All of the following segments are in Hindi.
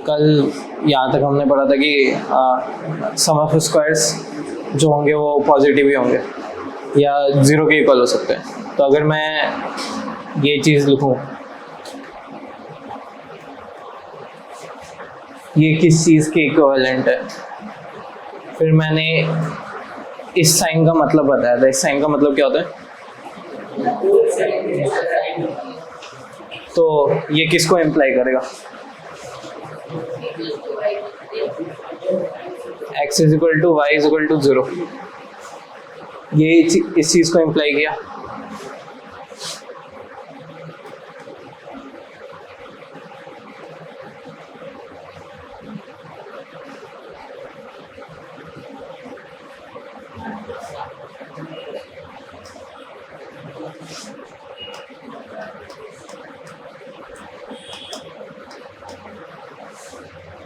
कल यहाँ तक हमने पढ़ा था कि सम ऑफ स्क्वायर्स जो होंगे वो पॉजिटिव ही होंगे या ज़ीरो के इक्वल हो सकते हैं। तो अगर मैं ये चीज़ लिखूँ, ये किस चीज़ के इक्विवेलेंट है, फिर मैंने इस साइन का मतलब बताया था। इस साइन का मतलब क्या होता है? तो ये किसको इम्प्लाई करेगा? x is equal to y is equal to 0। ये इस चीज़ को इम्प्लाई किया।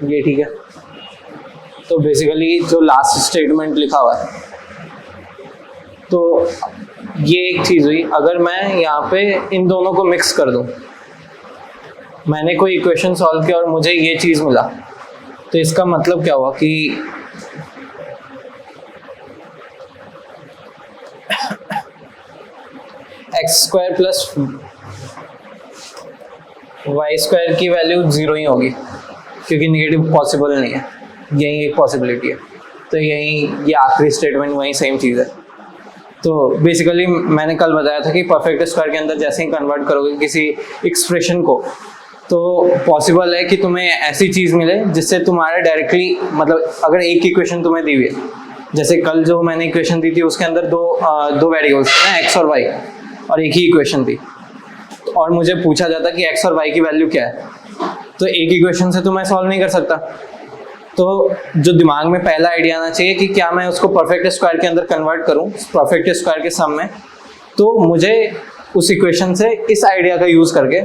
ये ठीक है। तो बेसिकली जो लास्ट स्टेटमेंट लिखा हुआ है, तो ये एक चीज़ हुई। अगर मैं यहाँ पे इन दोनों को मिक्स कर दूँ, मैंने कोई इक्वेशन सॉल्व किया और मुझे ये चीज़ मिला, तो इसका मतलब क्या हुआ कि x square plus y square की वैल्यू 0 ही होगी, क्योंकि नेगेटिव पॉसिबल नहीं है। यही एक पॉसिबिलिटी है। तो यही ये आखिरी स्टेटमेंट वही सेम चीज़ है। तो बेसिकली मैंने कल बताया था कि परफेक्ट स्क्वायर के अंदर जैसे ही कन्वर्ट करोगे किसी एक्सप्रेशन को, तो पॉसिबल है कि तुम्हें ऐसी चीज़ मिले जिससे तुम्हारा डायरेक्टली, मतलब अगर एक इक्वेशन तुम्हें दी हुई है, जैसे कल जो मैंने इक्वेशन दी थी उसके अंदर दो वेरिएबल्स थे, एक्स और वाई, और एक ही इक्वेशन थी, और मुझे पूछा जाता कि एक्स और वाई की वैल्यू क्या है, तो एक इक्वेशन से तो मैं सॉल्व नहीं कर सकता। तो जो दिमाग में पहला आइडिया आना चाहिए कि क्या मैं उसको परफेक्ट स्क्वायर के अंदर कन्वर्ट करूं, परफेक्ट स्क्वायर के सम में, तो मुझे उस इक्वेशन से इस आइडिया का यूज़ करके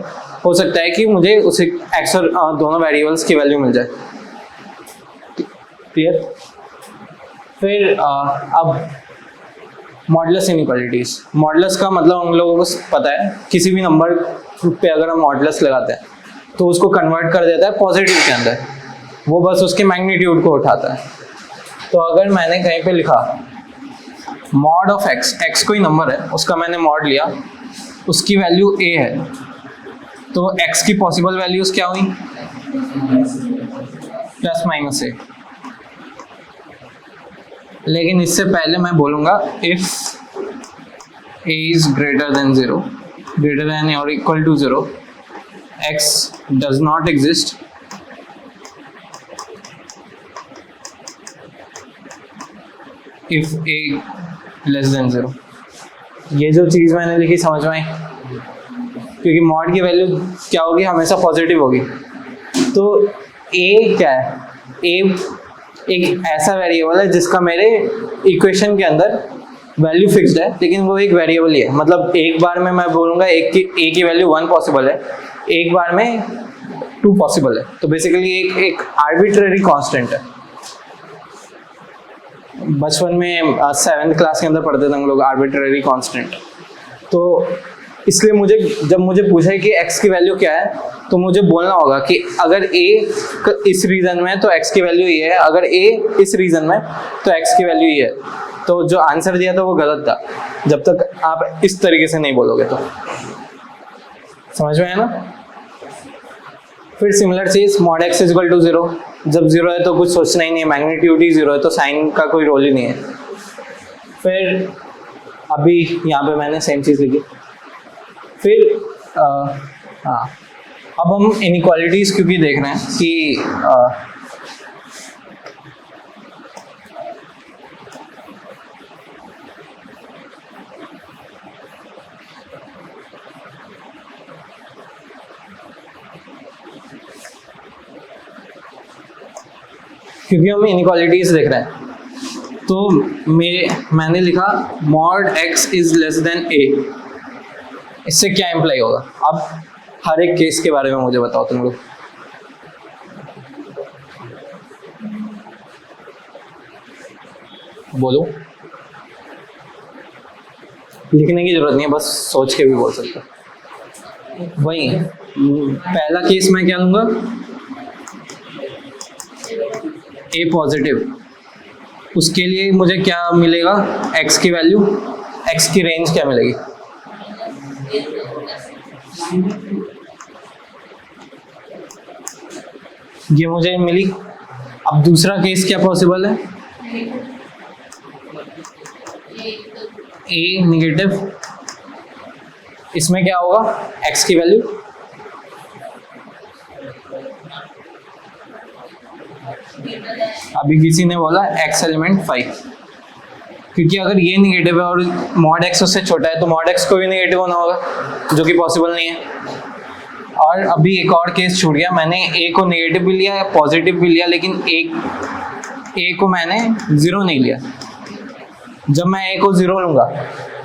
हो सकता है कि मुझे उस एक्स और दोनों वेरिएबल्स की वैल्यू मिल जाए। क्लियर? फिर अब मॉडुलस इनइक्वालिटीज़। मॉडुलस का मतलब हम लोगों को पता है, किसी भी नंबर पे अगर हम मॉडुलस लगाते हैं तो उसको कन्वर्ट कर देता है पॉजिटिव के अंदर, वो बस उसके मैग्नीट्यूड को उठाता है। तो अगर मैंने कहीं पे लिखा मॉड ऑफ एक्स, एक्स कोई नंबर है उसका मैंने मॉड लिया, उसकी वैल्यू a है, तो x की पॉसिबल वैल्यूज क्या हुई? Plus minus a। लेकिन इससे पहले मैं बोलूँगा if a is greater than 0, greater than और equal to 0, x does not exist if a less than 0। ये जो चीज़ मैंने लिखी समझ में आई? क्योंकि मॉड की वैल्यू क्या होगी? हमेशा पॉजिटिव होगी। तो a क्या है? a एक ऐसा वेरिएबल है जिसका मेरे इक्वेशन के अंदर वैल्यू फिक्स्ड है, लेकिन वो एक वेरिएबल ही है। मतलब एक बार में मैं बोलूँगा a की वैल्यू 1 पॉसिबल है, एक बार में 2 पॉसिबल है। तो बेसिकली एक आर्बिट्रेरी कांस्टेंट है। बचपन में 7th क्लास के अंदर पढ़ते थे हम लोग आर्बिट्रेरी कांस्टेंट। तो इसलिए जब मुझे पूछा कि x की वैल्यू क्या है, तो मुझे बोलना होगा कि अगर a इस रीजन में तो x की वैल्यू ये है, अगर a इस रीजन में तो x की वैल्यू ये है। तो जो आंसर दिया था वो गलत था, जब तक आप इस तरीके से नहीं बोलोगे। तो समझ में आया ना? फिर सिमिलर चीज mod x is equal to 0। जब 0 है तो कुछ सोचना ही नहीं है, मैग्नीट्यूड ही 0 है, तो साइन का कोई रोल ही नहीं है। फिर अभी यहाँ पे मैंने सेम चीज़ लिखी। फिर हाँ, अब हम इनइक्वालिटीज़ क्योंकि देख रहे हैं कि क्योंकि हम इनइक्वालिटीज़ देख रहे हैं, तो मैंने लिखा mod x is less than a। इससे क्या इम्प्लाई होगा? अब हर एक केस के बारे में मुझे बताओ तुम लोग। बोलो, लिखने की जरूरत नहीं है, बस सोच के भी बोल सकते हो। वही पहला केस मैं क्या लूंगा? ए पॉजिटिव, उसके लिए मुझे क्या मिलेगा, एक्स की वैल्यू, एक्स की रेंज क्या मिलेगी, ये मुझे मिली। अब दूसरा केस क्या पॉसिबल है, ए निगेटिव, इसमें क्या होगा, एक्स की वैल्यू, अभी किसी ने बोला एक्स एलिमेंट 5, क्योंकि अगर ये निगेटिव है और मॉड एक्स उससे छोटा है तो मॉड एक्स को भी निगेटिव होना होगा, जो कि पॉसिबल नहीं है। और अभी एक और केस छूट गया, मैंने ए को नेगेटिव भी लिया, पॉजिटिव भी लिया, लेकिन ए को मैंने 0 नहीं लिया। जब मैं ए को 0 लूंगा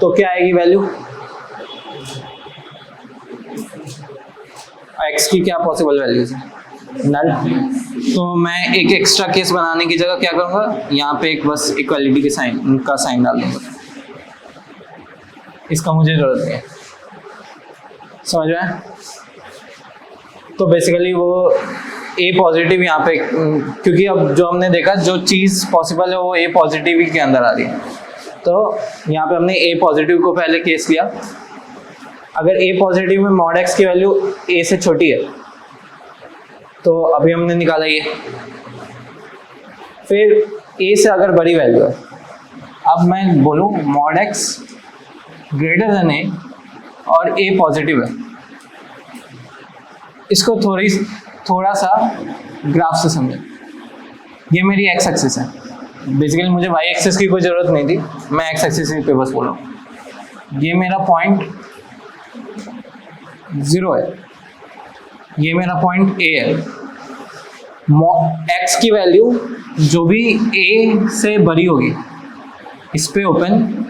तो क्या आएगी वैल्यू, एक्स की क्या पॉसिबल वैल्यूज है, नल। तो मैं एक एक्स्ट्रा केस बनाने की जगह क्या करूंगा, यहाँ पे एक बस इक्वालिटी के साइन का साइन डाल दूंगा, इसका मुझे जरूरत नहीं है, समझ में आया? तो बेसिकली वो ए पॉजिटिव यहाँ पे, क्योंकि अब जो हमने देखा जो चीज़ पॉसिबल है वो ए पॉजिटिव ही के अंदर आ रही है, तो यहाँ पे हमने ए पॉजिटिव को पहले केस लिया। अगर ए पॉजिटिव में मॉड एक्स की वैल्यू ए से छोटी है तो अभी हमने निकाला ये, फिर ए से अगर बड़ी वैल्यू है, अब मैं बोलूँ मॉड एक्स ग्रेटर देन ए और ए पॉजिटिव है, इसको थोड़ा सा ग्राफ से समझें। ये मेरी एक्स एक्सिस है, बेसिकली मुझे वाई एक्सिस की कोई ज़रूरत नहीं थी, मैं एक्स एक्सिस पे बस बोल रहा हूँ। ये मेरा पॉइंट 0 है, ये मेरा पॉइंट ए है। एक्स की वैल्यू जो भी ए से बड़ी होगी इस पे ओपन,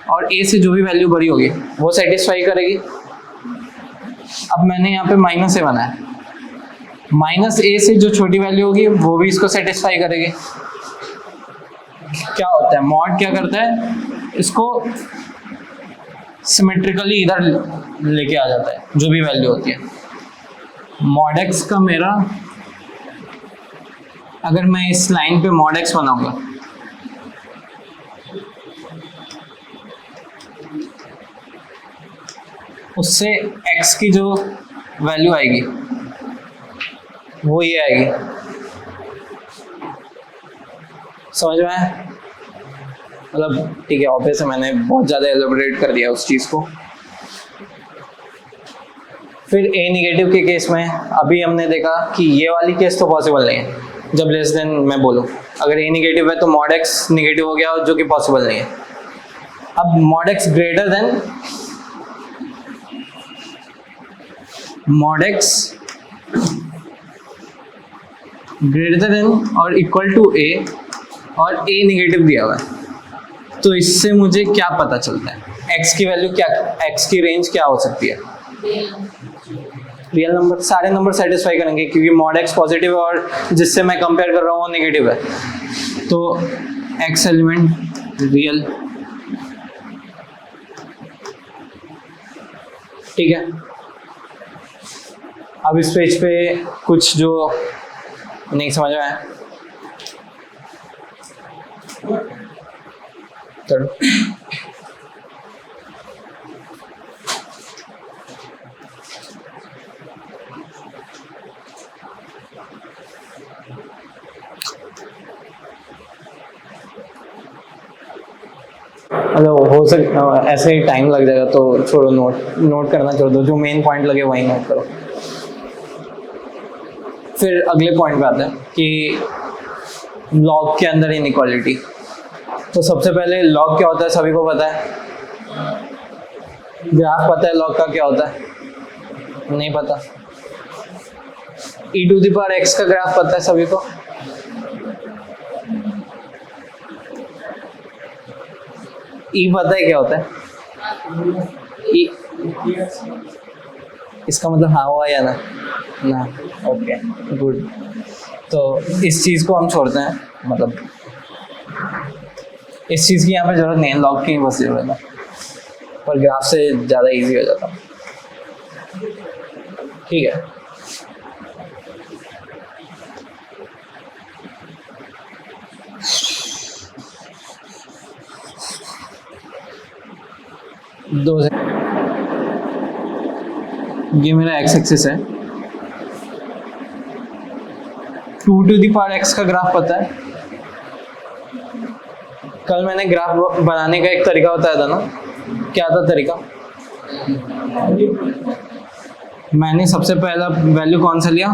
और ए से जो भी वैल्यू बड़ी होगी वो सेटिस्फाई करेगी। अब मैंने यहाँ पे माइनस ए बनाया, माइनस ए से जो छोटी वैल्यू होगी वो भी इसको सेटिस्फाई करेगी। क्या होता है, मॉड क्या करता है, इसको सिमेट्रिकली इधर लेके आ जाता है जो भी वैल्यू होती है। मॉड एक्स का मेरा, अगर मैं इस लाइन पे मॉड एक्स बनाऊंगा उससे x की जो वैल्यू आएगी वो ये आएगी, समझ में आया? मतलब ठीक है, ऑब्वियस है, मैंने बहुत ज़्यादा एलोबरेट कर दिया उस चीज़ को। फिर ए निगेटिव के केस में अभी हमने देखा कि ये वाली केस तो पॉसिबल नहीं है, जब लेस देन मैं बोलूँ, अगर ए निगेटिव है तो मॉड एक्स निगेटिव हो गया, जो कि पॉसिबल नहीं है। अब mod x greater then mod x greater than और इक्वल टू ए, और ए निगेटिव दिया हुआ है, तो इससे मुझे क्या पता चलता है, एक्स की वैल्यू क्या, एक्स की रेंज क्या हो सकती है, रियल नंबर। सारे नंबर सेटिस्फाई करेंगे क्योंकि मॉड एक्स पॉजिटिव है और जिससे मैं कंपेयर कर रहा हूँ वो नेगेटिव है, तो एक्स एलिमेंट रियल, ठीक है। अब इस पेज पे कुछ जो नहीं समझ में आया तो मतलब हो सकता ऐसे ही टाइम लग जाएगा, तो छोड़ो, नोट करना छोड़ दो, जो मेन पॉइंट लगे वही नोट करो। फिर अगले पॉइंट पे आते हैं कि लॉग के अंदर इनइक्वालिटी। तो सबसे पहले लॉग क्या होता है सभी को पता है, ग्राफ पता है लॉग का क्या होता है, नहीं पता। e⁻x का ग्राफ पता है सभी को, ई पता है क्या होता है, ई इसका मतलब हाँ हुआ या ना, ना, ओके गुड। तो इस चीज़ को हम छोड़ते हैं, मतलब इस चीज़ की यहाँ पे जरूरत नहीं है, लॉग की बस जरूरत है, पर ग्राफ से ज़्यादा इजी हो जाता, ठीक है। दो से ये मेरा एक्स एक्सिस है। 2 टू द पावर एक्स का ग्राफ पता है? कल मैंने ग्राफ बनाने का एक तरीका बताया था ना, क्या था तरीका? मैंने सबसे पहला वैल्यू कौन सा लिया?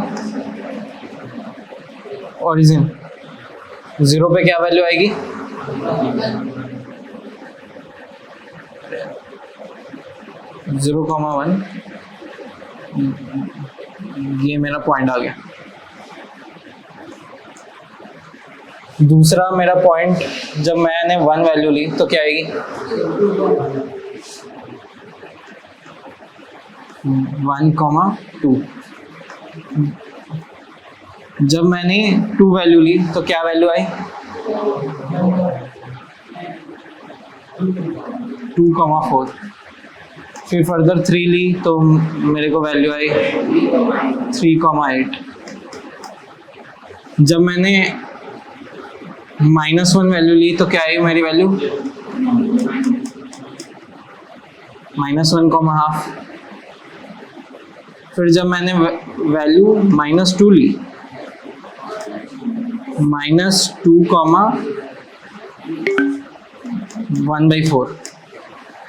ओरिजिन। 0 पे क्या वैल्यू आएगी? 0,1। ये मेरा पॉइंट आ गया। दूसरा मेरा पॉइंट, जब मैंने 1 वैल्यू ली तो क्या आएगी? 1,2। जब मैंने 2 वैल्यू ली तो क्या वैल्यू आई? 2,4। फिर फर्दर 3 ली तो मेरे को वैल्यू आई 3,8। जब मैंने -1 वैल्यू ली तो क्या आई मेरी वैल्यू? -1,5। फिर जब मैंने वैल्यू -2 ली, -2,1/4।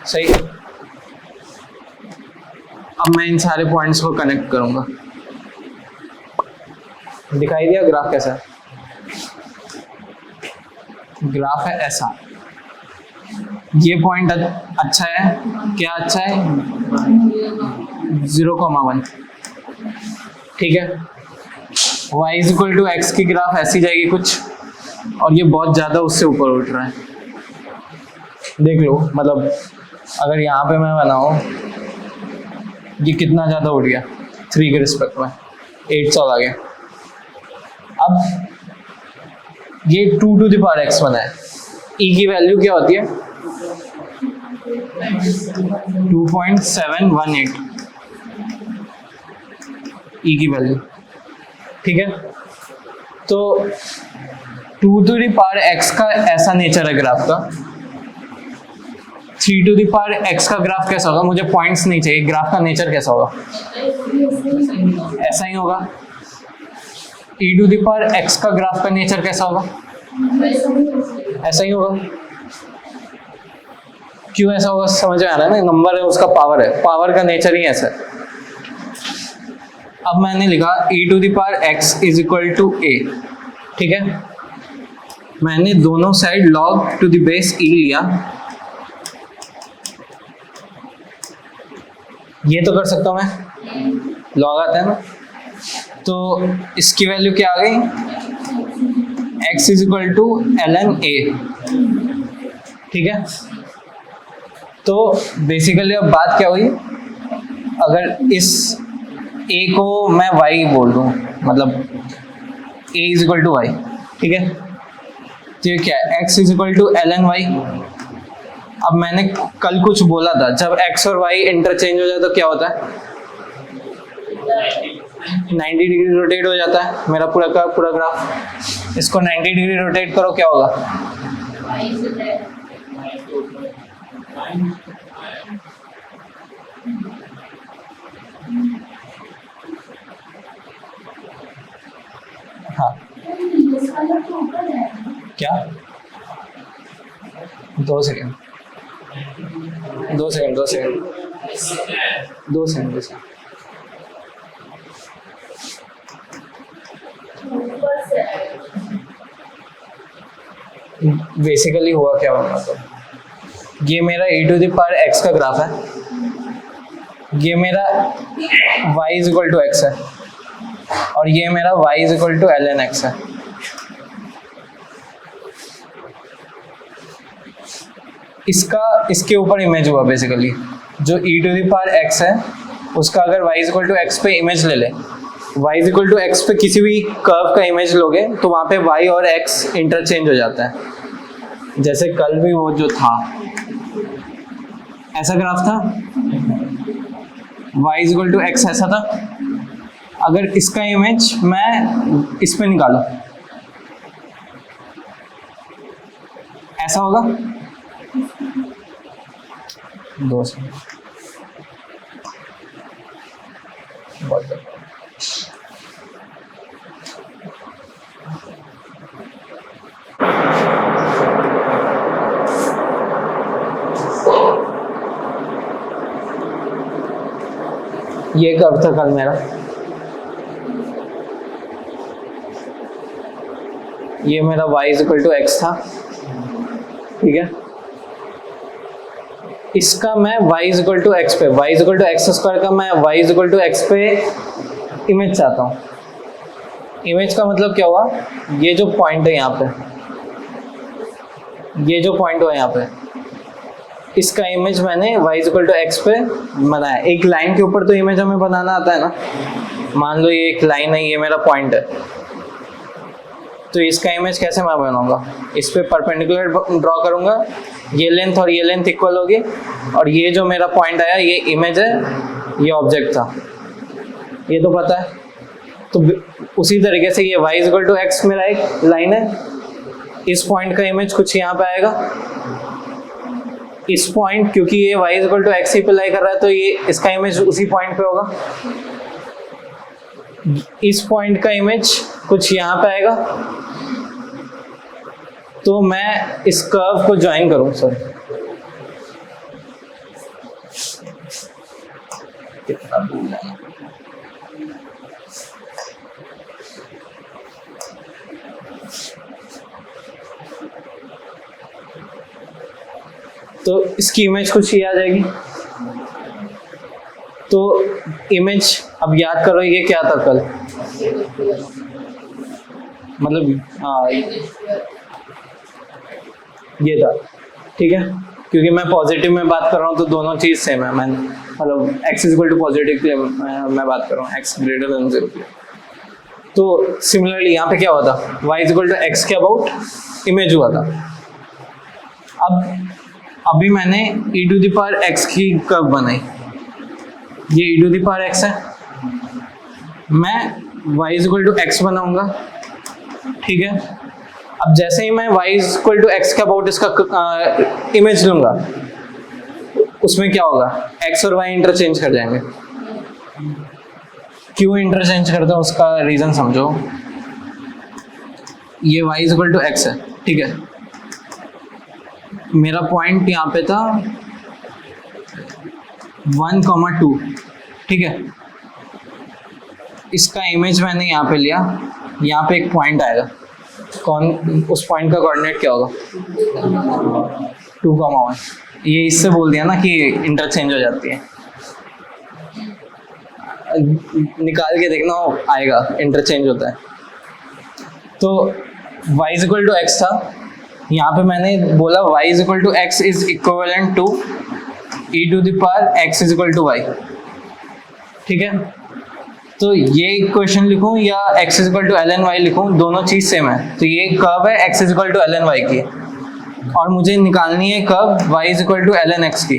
सही है। अब मैं इन सारे पॉइंट्स को कनेक्ट करूंगा। दिखाई दिया ग्राफ कैसा है? ग्राफ है ऐसा। ये पॉइंट अच्छा है। क्या अच्छा है? 0,1। ठीक है। y = x की ग्राफ ऐसी जाएगी कुछ, और ये बहुत ज़्यादा उससे ऊपर उठ रहा है। देख लो, मतलब अगर यहाँ पे मैं बनाऊँ, ये कितना ज़्यादा उठ गया 3 के रिस्पेक्ट में, 800 आ गया। अब ये 2 टू द पावर x बना है। e की वैल्यू क्या होती है? 2.718 e की वैल्यू। ठीक है। तो 2 टू द पावर x का ऐसा नेचर है ग्राफ का। 3 टू द पावर x का ग्राफ कैसा होगा? मुझे पॉइंट्स नहीं चाहिए, ग्राफ का नेचर कैसा होगा? ऐसा ही होगा। e to the power x का ग्राफ का नेचर कैसा होगा? ऐसा ही होगा। क्यों ऐसा होगा? समझ में आ रहा है ना? नंबर है, उसका पावर है, पावर का नेचर ही ऐसा है। अब मैंने लिखा e to the power x = a। ठीक है। मैंने दोनों side log to the base e लिया। ये तो कर सकता हूं मैं, log आता है ना। तो इसकी वैल्यू क्या आ गई? x = ln a। ठीक है। तो बेसिकली अब बात क्या हुई? अगर इस a को मैं y बोल दूं, मतलब a = y। ठीक है। तो ये क्या है? x = ln y। अब मैंने कल कुछ बोला था, जब x और y इंटरचेंज हो जाए तो क्या होता है? 90 डिग्री रोटेट हो जाता है मेरा पूरा का पूरा ग्राफ। इसको 90 डिग्री रोटेट करो, क्या होगा? हाँ, क्या? 2 second 2 second 2 second 2 second 2 second. Basically हुआ क्या होगा? तो ये मेरा e to the power x का ग्राफ है, ये मेरा y = x है, और ये मेरा y = ln x है। इसका इसके ऊपर इमेज हुआ बेसिकली। जो e to the power x है, उसका अगर y = x पे इमेज ले ले, y = x पे किसी भी कर्व का इमेज लोगे तो वहाँ पे y और x इंटरचेंज हो जाता है। जैसे कल भी वो जो था, ऐसा ग्राफ था, y = x ऐसा था। अगर इसका इमेज मैं इस पे निकालूं, ऐसा होगा। 2 सेकंड बहुत ये कर्व था कल मेरा, ये मेरा y इक्वल टू एक्स था, ठीक है। इसका मैं y इक्वल टू एक्स पे, y equal to x square का मैं y इक्वल टू एक्स पे इमेज चाहता हूँ। इमेज का मतलब क्या हुआ, ये जो पॉइंट है यहाँ पे, ये जो पॉइंट हुआ यहाँ पे, इसका इमेज मैंने y इक्वल टू एक्स पे बनाया। एक लाइन के ऊपर तो इमेज हमें बनाना आता है ना, मान लो ये एक लाइन है, ये मेरा पॉइंट है, तो इसका इमेज कैसे मैं बनाऊंगा, इस पे परपेंडिकुलर ड्रॉ करूंगा, ये लेंथ और ये लेंथ इक्वल होगी, और ये जो मेरा पॉइंट आया ये इमेज है, ये ऑब्जेक्ट था, ये तो पता है। तो उसी तरीके से ये y इक्वल टू एक्स मेरा एक लाइन है, इस पॉइंट का इमेज कुछ यहाँ पे आएगा, इस पॉइंट, क्योंकि ये y इक्वल टू एक्स ही पे लाई कर रहा है तो ये इसका इमेज उसी पॉइंट पे होगा। इस पॉइंट का इमेज कुछ यहाँ पे आएगा, तो मैं इस कर्व को ज्वाइन करूं, सॉरी तो इसकी इमेज कुछ ही आ जाएगी। तो इमेज, अब याद करो ये क्या था कल, मतलब हाँ ये था, ठीक है, क्योंकि मैं पॉजिटिव में बात कर रहा हूँ तो दोनों चीज सेम है, मैं मतलब x इक्वल टू पॉजिटिव के लिए मैं बात कर रहा हूँ, x ग्रेटर देन 0 के लिए। तो सिमिलरली यहाँ पे क्या हुआ था, y इक्वल टू एक्स के अबाउट इमेज हुआ था। अब अभी मैंने e to the power x की कर्व बनाई, ये e to the power x है, मैं y इक्वल टू एक्स बनाऊंगा, ठीक है। अब जैसे ही मैं y इक्वल टू एक्स के अबाउट इसका इमेज लूंगा, उसमें क्या होगा, x और y इंटरचेंज कर जाएंगे। क्यों इंटरचेंज करते हैं उसका रीजन समझो। ये y इक्वल टू एक्स है, ठीक है, मेरा पॉइंट यहाँ पे था 1,2, ठीक है। इसका इमेज मैंने यहाँ पे लिया, यहाँ पे एक पॉइंट आएगा, कौन, उस पॉइंट का कोऑर्डिनेट क्या होगा 2,1। ये इससे बोल दिया ना कि इंटरचेंज हो जाती है, निकाल के देखना आएगा, इंटरचेंज होता है। तो y इक्वल टू एक्स था, यहाँ पे मैंने बोला y equal to x is equivalent to e to the power x is equal to y, ठीक है। तो ये इक्वेशन लिखूं या x is equal to ln y लिखूं, दोनों चीज सेम है। तो ये कर्व है x is equal to ln y की, और मुझे निकालनी है curve y is equal to ln x की।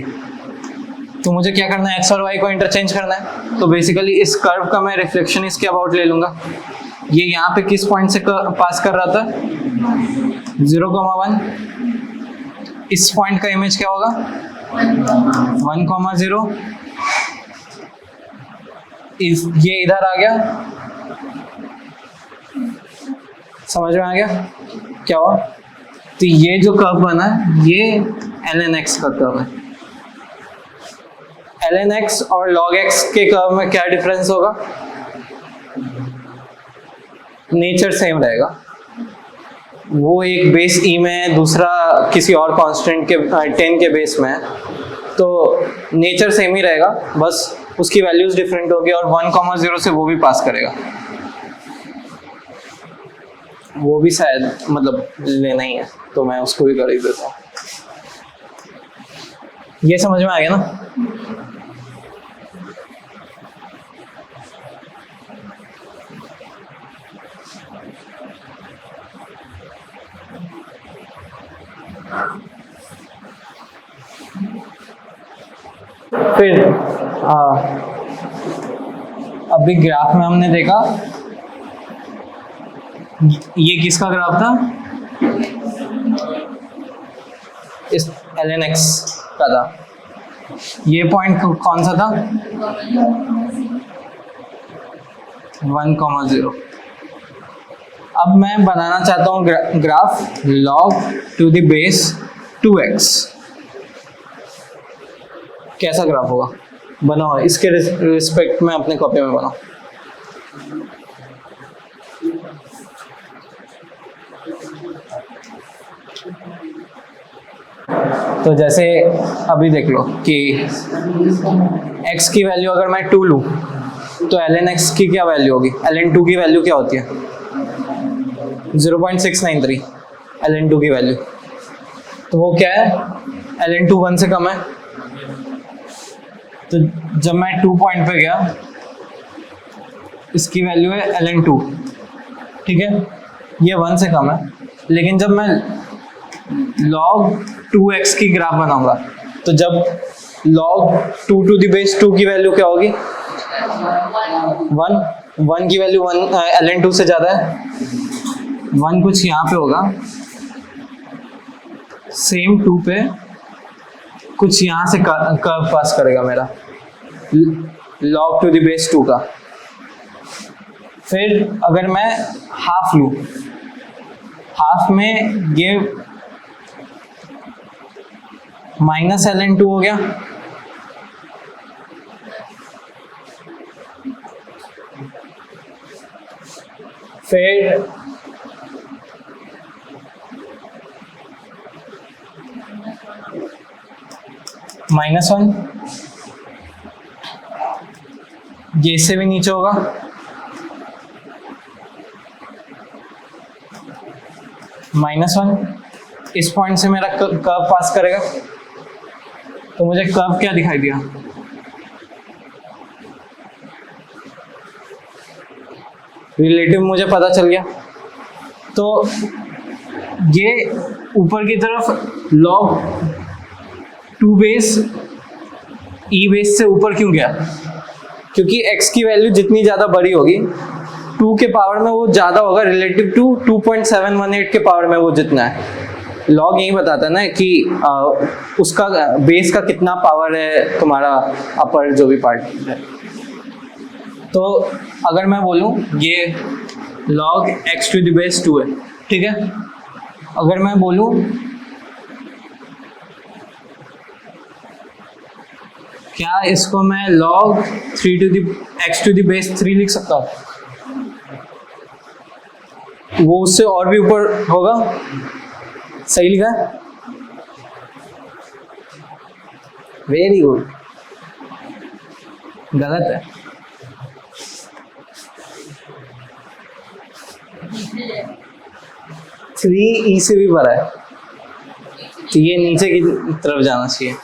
तो मुझे क्या करना है, x और y को इंटरचेंज करना है। तो बेसिकली इस कर्व का मैं रिफ्लेक्शन इसके अबाउट ले लूंगा। ये यहाँ पे किस पॉइंट से पास कर रहा था, 0,1। इस पॉइंट का इमेज क्या होगा 1,0। ये इधर आ गया, समझ में आ गया क्या हुआ। तो ये जो कर्व बना ये ln x का कर्व है। ln x और log x के कर्व में क्या डिफरेंस होगा, नेचर सेम रहेगा। वो एक बेस e में है, दूसरा किसी और कांस्टेंट के 10 के बेस में है, तो नेचर सेम ही रहेगा, बस उसकी वैल्यूज डिफरेंट होगी। और 1,0 से वो भी पास करेगा, वो भी शायद मतलब लेना ही है, तो मैं उसको भी कर ही देता हूँ। ये समझ में आ गया ना। फिर अभी ग्राफ में हमने देखा, ये किसका ग्राफ था, इस ln x का था। ये पॉइंट कौन सा था? 1,0। अब मैं बनाना चाहता हूँ graph log to the base 2x। कैसा ग्राफ होगा? बनाओ, इसके रिस्पेक्ट में अपने कॉपी में बनाओ। तो जैसे अभी देख लो कि x की वैल्यू अगर मैं 2 लूँ तो ln x की क्या वैल्यू होगी? ln 2 की वैल्यू क्या होती है? 0.693 ln 2 की वैल्यू। तो वो क्या है? ln 2 1 से कम है। तो जब मैं 2 पॉइंट पे गया, इसकी वैल्यू है ln 2, ठीक है, ये 1 से कम है। लेकिन जब मैं log 2x की ग्राफ बनाऊंगा तो जब log 2 टू द बेस 2 की वैल्यू क्या होगी? 1 की वैल्यू 1 ln 2 से ज्यादा है। 1 कुछ यहाँ पे होगा, सेम 2 पे कुछ यहाँ से कर्व पास करेगा मेरा log टू द बेस 2 का। फिर अगर मैं हाफ लूँ, हाफ में ये माइनस ln 2 हो गया। फिर -1, ये इससे भी नीचे होगा। -1 इस पॉइंट से मेरा कर्व पास करेगा। तो मुझे कर्व क्या दिखाई दिया? रिलेटिव मुझे पता चल गया। तो ये ऊपर की तरफ log 2 बेस e बेस से ऊपर क्यों गया? क्योंकि x की वैल्यू जितनी ज़्यादा बड़ी होगी 2 के पावर में वो ज़्यादा होगा रिलेटिव टू 2.718 के पावर में वो जितना है। लॉग यही बताता है ना कि उसका बेस का कितना पावर है तुम्हारा अपर जो भी पार्ट है। तो अगर मैं बोलूँ ये log x to the base 2 है, ठीक है। अगर मैं बोलूँ क्या इसको मैं log 3 to the x to the base 3 लिख सकता हूँ? वो उससे और भी ऊपर होगा। सही लिखा है? Very good. गलत है। थ्री ई से भी बड़ा है, तो ये नीचे की तरफ जाना चाहिए।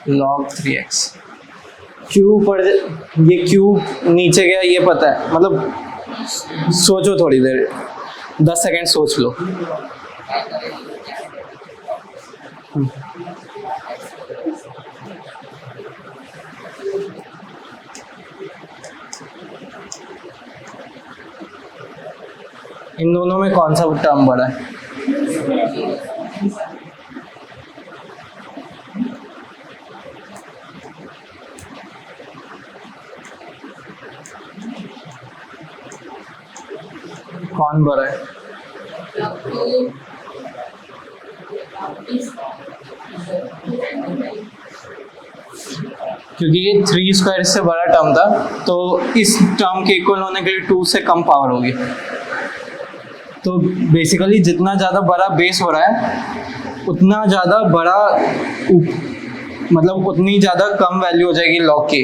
log 3x क्यू पर ये क्यू नीचे गया, ये पता है। मतलब सोचो थोड़ी देर, 10 सेकंड सोच लो। इन दोनों में कौन सा टर्म बड़ा है? कौन बड़ा है? क्योंकि ये 3 स्क्वायर से बड़ा टर्म था, तो इस टर्म के इक्वल होने के लिए 2 से कम पावर होगी। तो बेसिकली जितना ज़्यादा बड़ा बेस हो रहा है उतना ज़्यादा बड़ा मतलब उतनी ज़्यादा कम वैल्यू हो जाएगी लॉग की।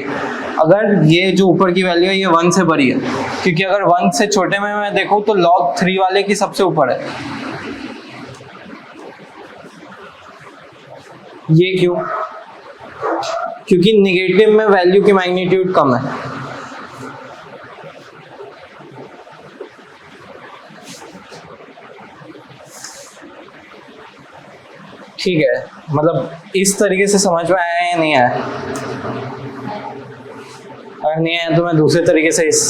अगर ये जो ऊपर की वैल्यू है ये 1 से बड़ी है, क्योंकि अगर 1 से छोटे में मैं देखूँ तो log 3 वाले की सबसे ऊपर है। ये क्यों? क्योंकि निगेटिव में वैल्यू की मैग्नीट्यूड कम है। ठीक है, मतलब इस तरीके से समझ में आया या नहीं आया? अगर नहीं आया तो मैं दूसरे तरीके से इस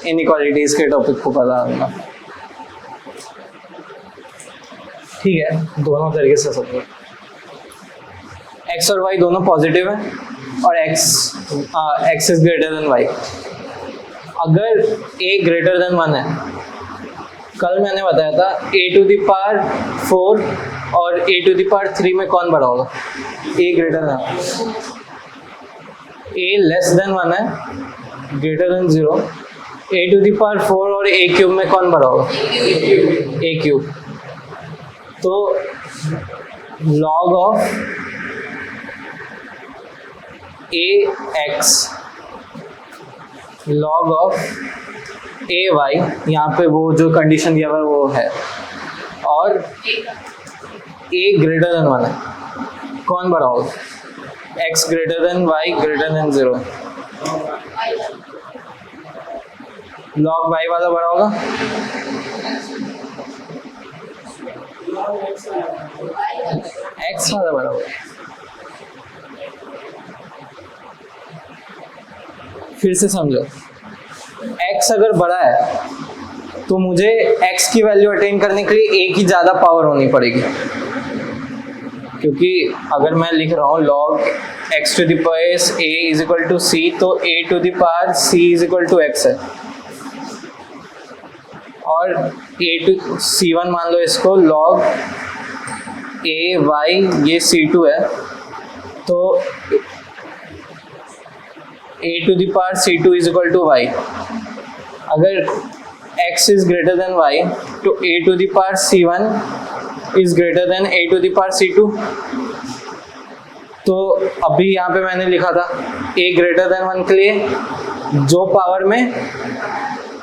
इनइक्वालिटीज के टॉपिक को बता दूंगा। ठीक है, दोनों तरीके से समझो। एक्स और वाई दोनों पॉजिटिव है और x is greater than y. अगर ए ग्रेटर देन 1 है, कल मैंने बताया था ए टू द पावर 4 और ए टू द पावर 3 में कौन बड़ा होगा? A greater than. A less than 1 है, greater than 0। A to the power 4 और ए क्यूब में कौन बड़ा होगा? A cube. तो log of a x log of a y, यहाँ पे वो जो कंडीशन दिया हुआ है वो है, और ए ग्रेटर देन 1 है, कौन बड़ा होगा? X greater than y greater than 0। log y वाला बड़ा होगा? एक्स वाला बड़ा होगा। फिर से समझो, x अगर बड़ा है तो मुझे x की वैल्यू अटेन करने के लिए a की ज़्यादा पावर होनी पड़ेगी, क्योंकि अगर मैं लिख रहा हूँ log x to the power a is equal to c, तो a to the power c is equal to x है, और a to c1 मान लो इसको, log a y ये c2 है, तो a to the power c2 is equal to y। अगर x is greater than y तो a to the power c1 is greater than a to the power c2। तो अभी यहाँ पे मैंने लिखा था a greater than 1 के लिए जो पावर में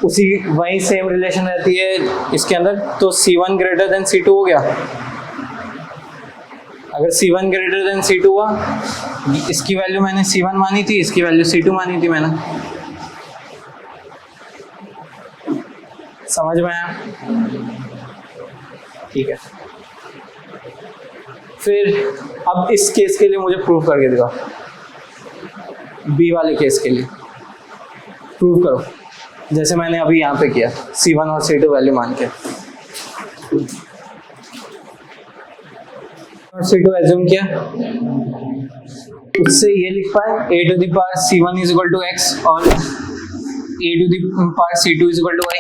उसी वही सेम रिलेशन रहती है इसके अंदर, तो c1 greater than c2 हो गया। अगर c1 greater than c2 हुआ, इसकी वैल्यू मैंने c1 मानी थी, इसकी वैल्यू c2 मानी थी मैंने। समझ में आया? ठीक है, फिर अब इस केस के लिए मुझे प्रूव करके दिखाओ, बी वाले केस के लिए प्रूव करो, जैसे मैंने अभी यहाँ पे किया, c1 और c2 वैल्यू मान के और c2 एज्यूम किया, उससे ये लिख पाए a to the power c1 is equal to x और a to the power c2 is equal to y।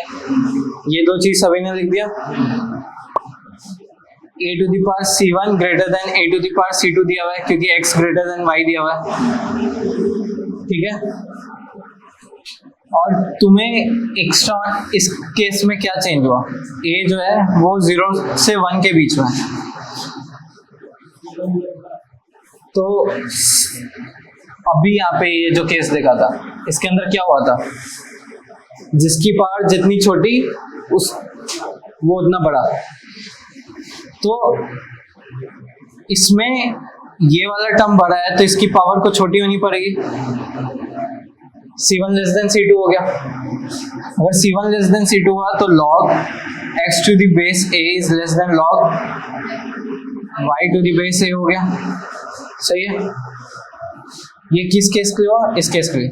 ये दो चीज सभी ने लिख दिया। a to the power c1 greater than a to the power c2 दिया हुआ है, क्योंकि x greater than y दिया हुआ है। ठीक है, और तुम्हें एक्स्ट्रा इस केस में क्या चेंज हुआ? a जो है वो 0 से 1 के बीच में है, तो अभी यहाँ पे ये जो केस देखा था इसके अंदर क्या हुआ था? जिसकी पावर जितनी छोटी उस वो उतना बड़ा। तो इसमें ये वाला टर्म बड़ा है तो इसकी पावर को छोटी होनी पड़ेगी। c1 लेस देन c2 हो गया। अगर c1 लेस देन c2 हुआ तो log x to the base a is less than log y to the base a हो गया। सही है? ये किस केस के लिए हुआ? इस केस के लिए।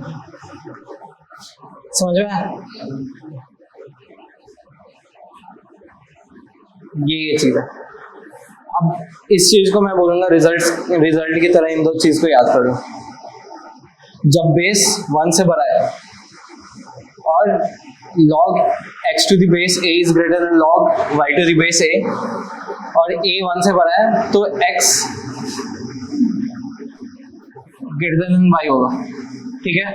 समझ में? ये चीज है। अब इस चीज को मैं बोलूंगा रिजल्ट की तरह इन दो चीज को याद करो। जब बेस 1 से बड़ा है और log x to the base a is greater than log y to the base a और a 1 से बड़ा है तो x greater than y होगा। ठीक है?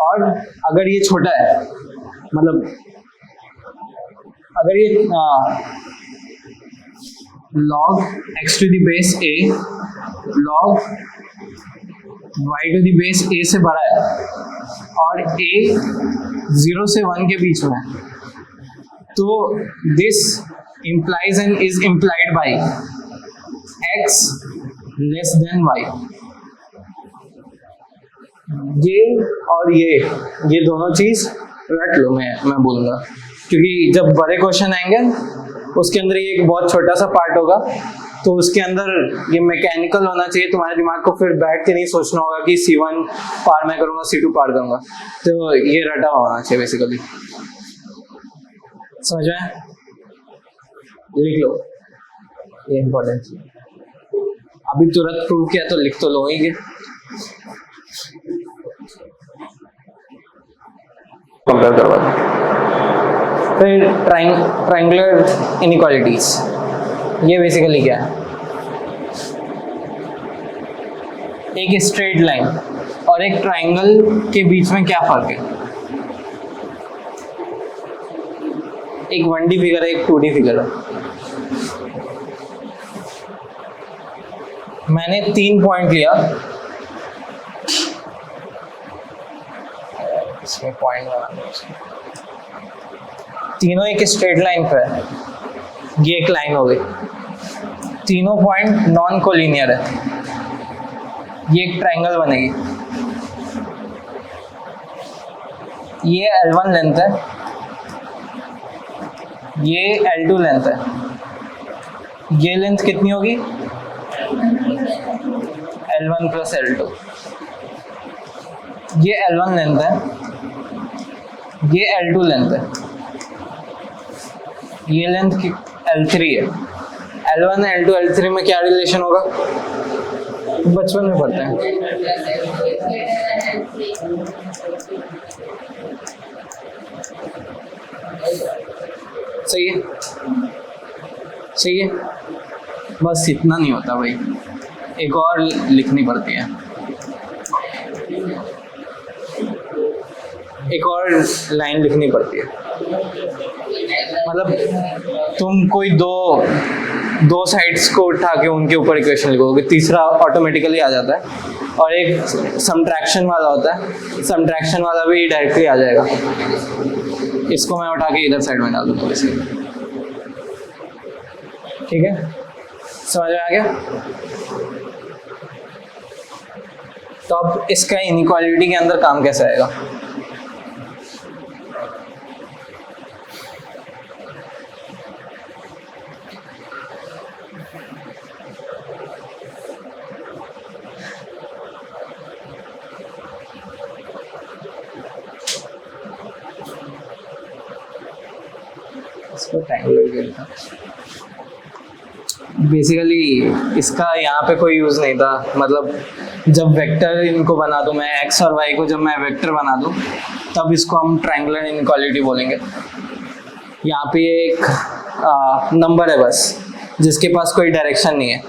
और अगर ये छोटा है, मतलब अगर ये log x to the base a log y to the base a से बड़ा है और a 0 से 1 के बीच में है, तो this implies and is implied by x less than y। ये और ये दोनों चीज रट लो, मैं बोलूंगा, क्योंकि जब बड़े क्वेश्चन आएंगे उसके अंदर ये एक बहुत छोटा सा पार्ट होगा, तो उसके अंदर ये मैकेनिकल होना चाहिए। तुम्हारे दिमाग को फिर बैठ के नहीं सोचना होगा कि C1 पार मैं करूंगा, C2 पार करूंगा। तो ये रटा हुआ होना चाहिए बेसिकली। समझ में? लिख लो, ये इम्पोर्टेंट। अभी तुरंत प्रूव किया तो लिख तो लो ही। कंपेयर करवा दो। फिर ट्रायंगुलर इनइक्वालिटीज, ये बेसिकली क्या है? एक स्ट्रेट लाइन और एक ट्रायंगल के बीच में क्या फर्क है? एक 1D फिगर है, एक 2D फिगर है। मैंने 3 पॉइंट लिया, इसमें पॉइंट बनाना, तीनों एक स्ट्रेट लाइन पे है, ये एक लाइन हो गई। तीनों पॉइंट नॉन कोलिनियर है, ये एक ट्रायंगल बनेगी। ये L1 लेंथ है, ये L2 लेंथ है। ये लेंथ कितनी होगी? L1 plus L2। ये L1 लेंथ है, ये L2 लेंथ है, ये लेंथ L3 है। L1 L2 L3 में क्या रिलेशन होगा? बचपन में पढ़ते हैं। सही है, सही है। बस इतना नहीं होता भाई, एक और लिखनी पड़ती है, एक और लाइन लिखनी पड़ती है। मतलब तुम कोई दो साइड्स को उठा के उनके ऊपर इक्वेशन लिखोगे, तीसरा ऑटोमेटिकली आ जाता है। और एक सबट्रैक्शन वाला होता है, सबट्रैक्शन वाला भी डायरेक्टली आ जाएगा। इसको मैं उठा के इधर साइड में डाल दूंगा इसे। ठीक है, समझ में आ गया? तो अब इसका इनइक्वालिटी के अंदर काम कैसे आएगा? इसको ट्रायंगुलर था बेसिकली, इसका यहाँ पे कोई यूज नहीं था। मतलब जब वेक्टर इनको बना दूं मैं, x और y को जब मैं वेक्टर बना दूं, तब इसको हम ट्रायंगुलर इनइक्वालिटी बोलेंगे। यहाँ पे एक नंबर है बस, जिसके पास कोई डायरेक्शन नहीं है,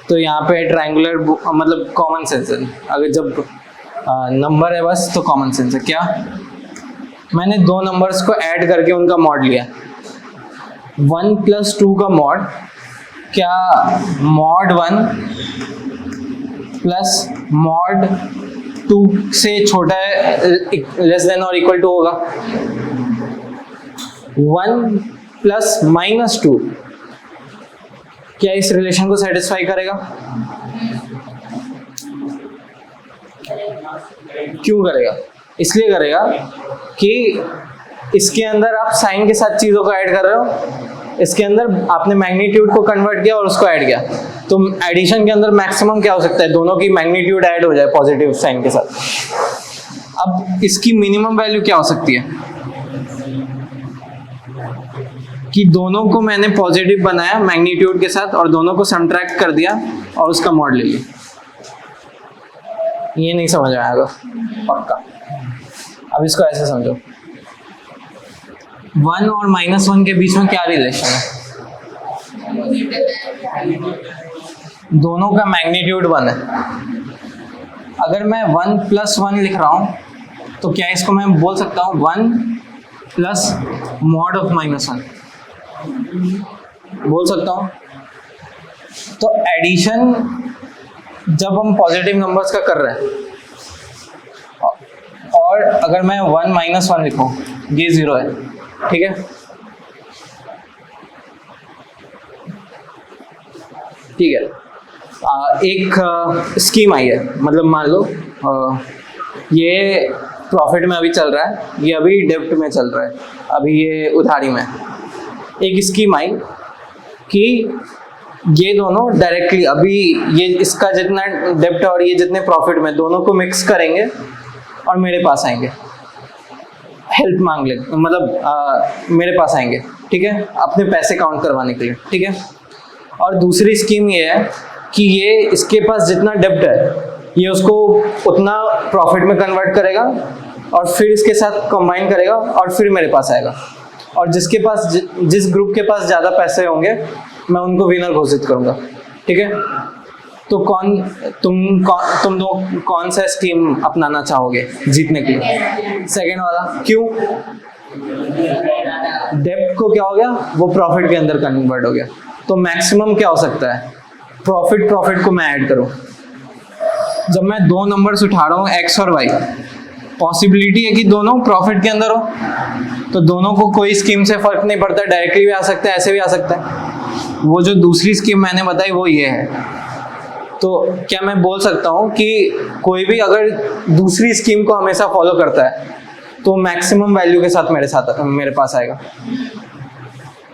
तो यहाँ पे ट्रायंगुलर मतलब कॉमन सेंस है। अगर जब नंबर है बस तो कॉमन सेंस है। क्या? मैंने दो नंबर्स को ऐड करके उनका मॉड लिया, 1 + 2 का मॉड। क्या मॉड 1 + मॉड 2 से छोटा है, लेस देन और इक्वल टू होगा? 1 + -2 क्या इस रिलेशन को सेटिस्फाई करेगा? क्यों करेगा? इसलिए करेगा कि इसके अंदर आप साइन के साथ चीजों को ऐड कर रहे हो, इसके अंदर आपने मैग्नीट्यूड को कन्वर्ट किया और उसको ऐड किया। तो एडिशन के अंदर मैक्सिमम क्या हो सकता है? दोनों की मैग्नीट्यूड ऐड हो जाए पॉजिटिव साइन के साथ। अब इसकी मिनिमम वैल्यू क्या हो सकती है? कि दोनों को मैंने पॉजिटिव बनाया मैग्नीट्यूड के साथ और दोनों को सबट्रैक्ट कर दिया और उसका मॉड ले लिया। ये नहीं समझ में आएगा पक्का। अब इसको ऐसे समझो, 1 और -1 के बीच में क्या रिलेशन है? दोनों का मैग्नीट्यूड 1 है। अगर मैं 1 + 1 लिख रहा हूं तो क्या इसको मैं बोल सकता हूं 1 + मॉड ऑफ -1 बोल सकता हूं? तो एडिशन जब हम पॉजिटिव नंबर्स का कर रहे हैं, और अगर मैं 1 - 1 लिखूं, ये 0 है, ठीक है? ठीक है। एक स्कीम आई है, मतलब मान लो ये प्रॉफिट में अभी चल रहा है, ये अभी डेब्ट में चल रहा है, अभी ये उधारी में है। एक स्कीम आई कि ये दोनों डायरेक्टली अभी ये इसका जितना डेप्ट और ये जितने प्रॉफिट में दोनों को मिक्स करेंगे और मेरे पास आएंगे, हेल्प मांग ले, मतलब मेरे पास आएंगे, ठीक है, अपने पैसे काउंट करवाने के लिए, ठीक है। और दूसरी स्कीम ये है कि ये इसके पास जितना डेप्ट है ये उसको उतना प्रॉफिट में कन्वर्ट करेगा और फिर इसके साथ कंबाइन करेगा और फिर मेरे पास आएगा, और जिसके पास जिस ग्रुप के पास ज़्यादा पैसे होंगे मैं उनको विनर घोषित करूँगा, ठीक है। तो तुम लोग कौन सा स्कीम अपनाना चाहोगे जीतने के लिए? सेकेंड वाला। क्यों? डेप्ट को क्या हो गया, वो प्रॉफिट के अंदर कन्वर्ट हो गया। तो मैक्सिमम क्या हो सकता है, प्रॉफिट को मैं ऐड करूँ। जब मैं दो नंबर्स उठा रहा हूँ एक्स और वाई, पॉसिबिलिटी है कि दोनों प्रॉफिट के अंदर हो, तो दोनों को कोई स्कीम से फर्क नहीं पड़ता, डायरेक्टली भी आ सकता है, ऐसे भी आ सकता है। वो जो दूसरी स्कीम मैंने बताई वो ये है। तो क्या मैं बोल सकता हूँ कि कोई भी अगर दूसरी स्कीम को हमेशा फॉलो करता है तो मैक्सिमम वैल्यू के साथ मेरे पास आएगा।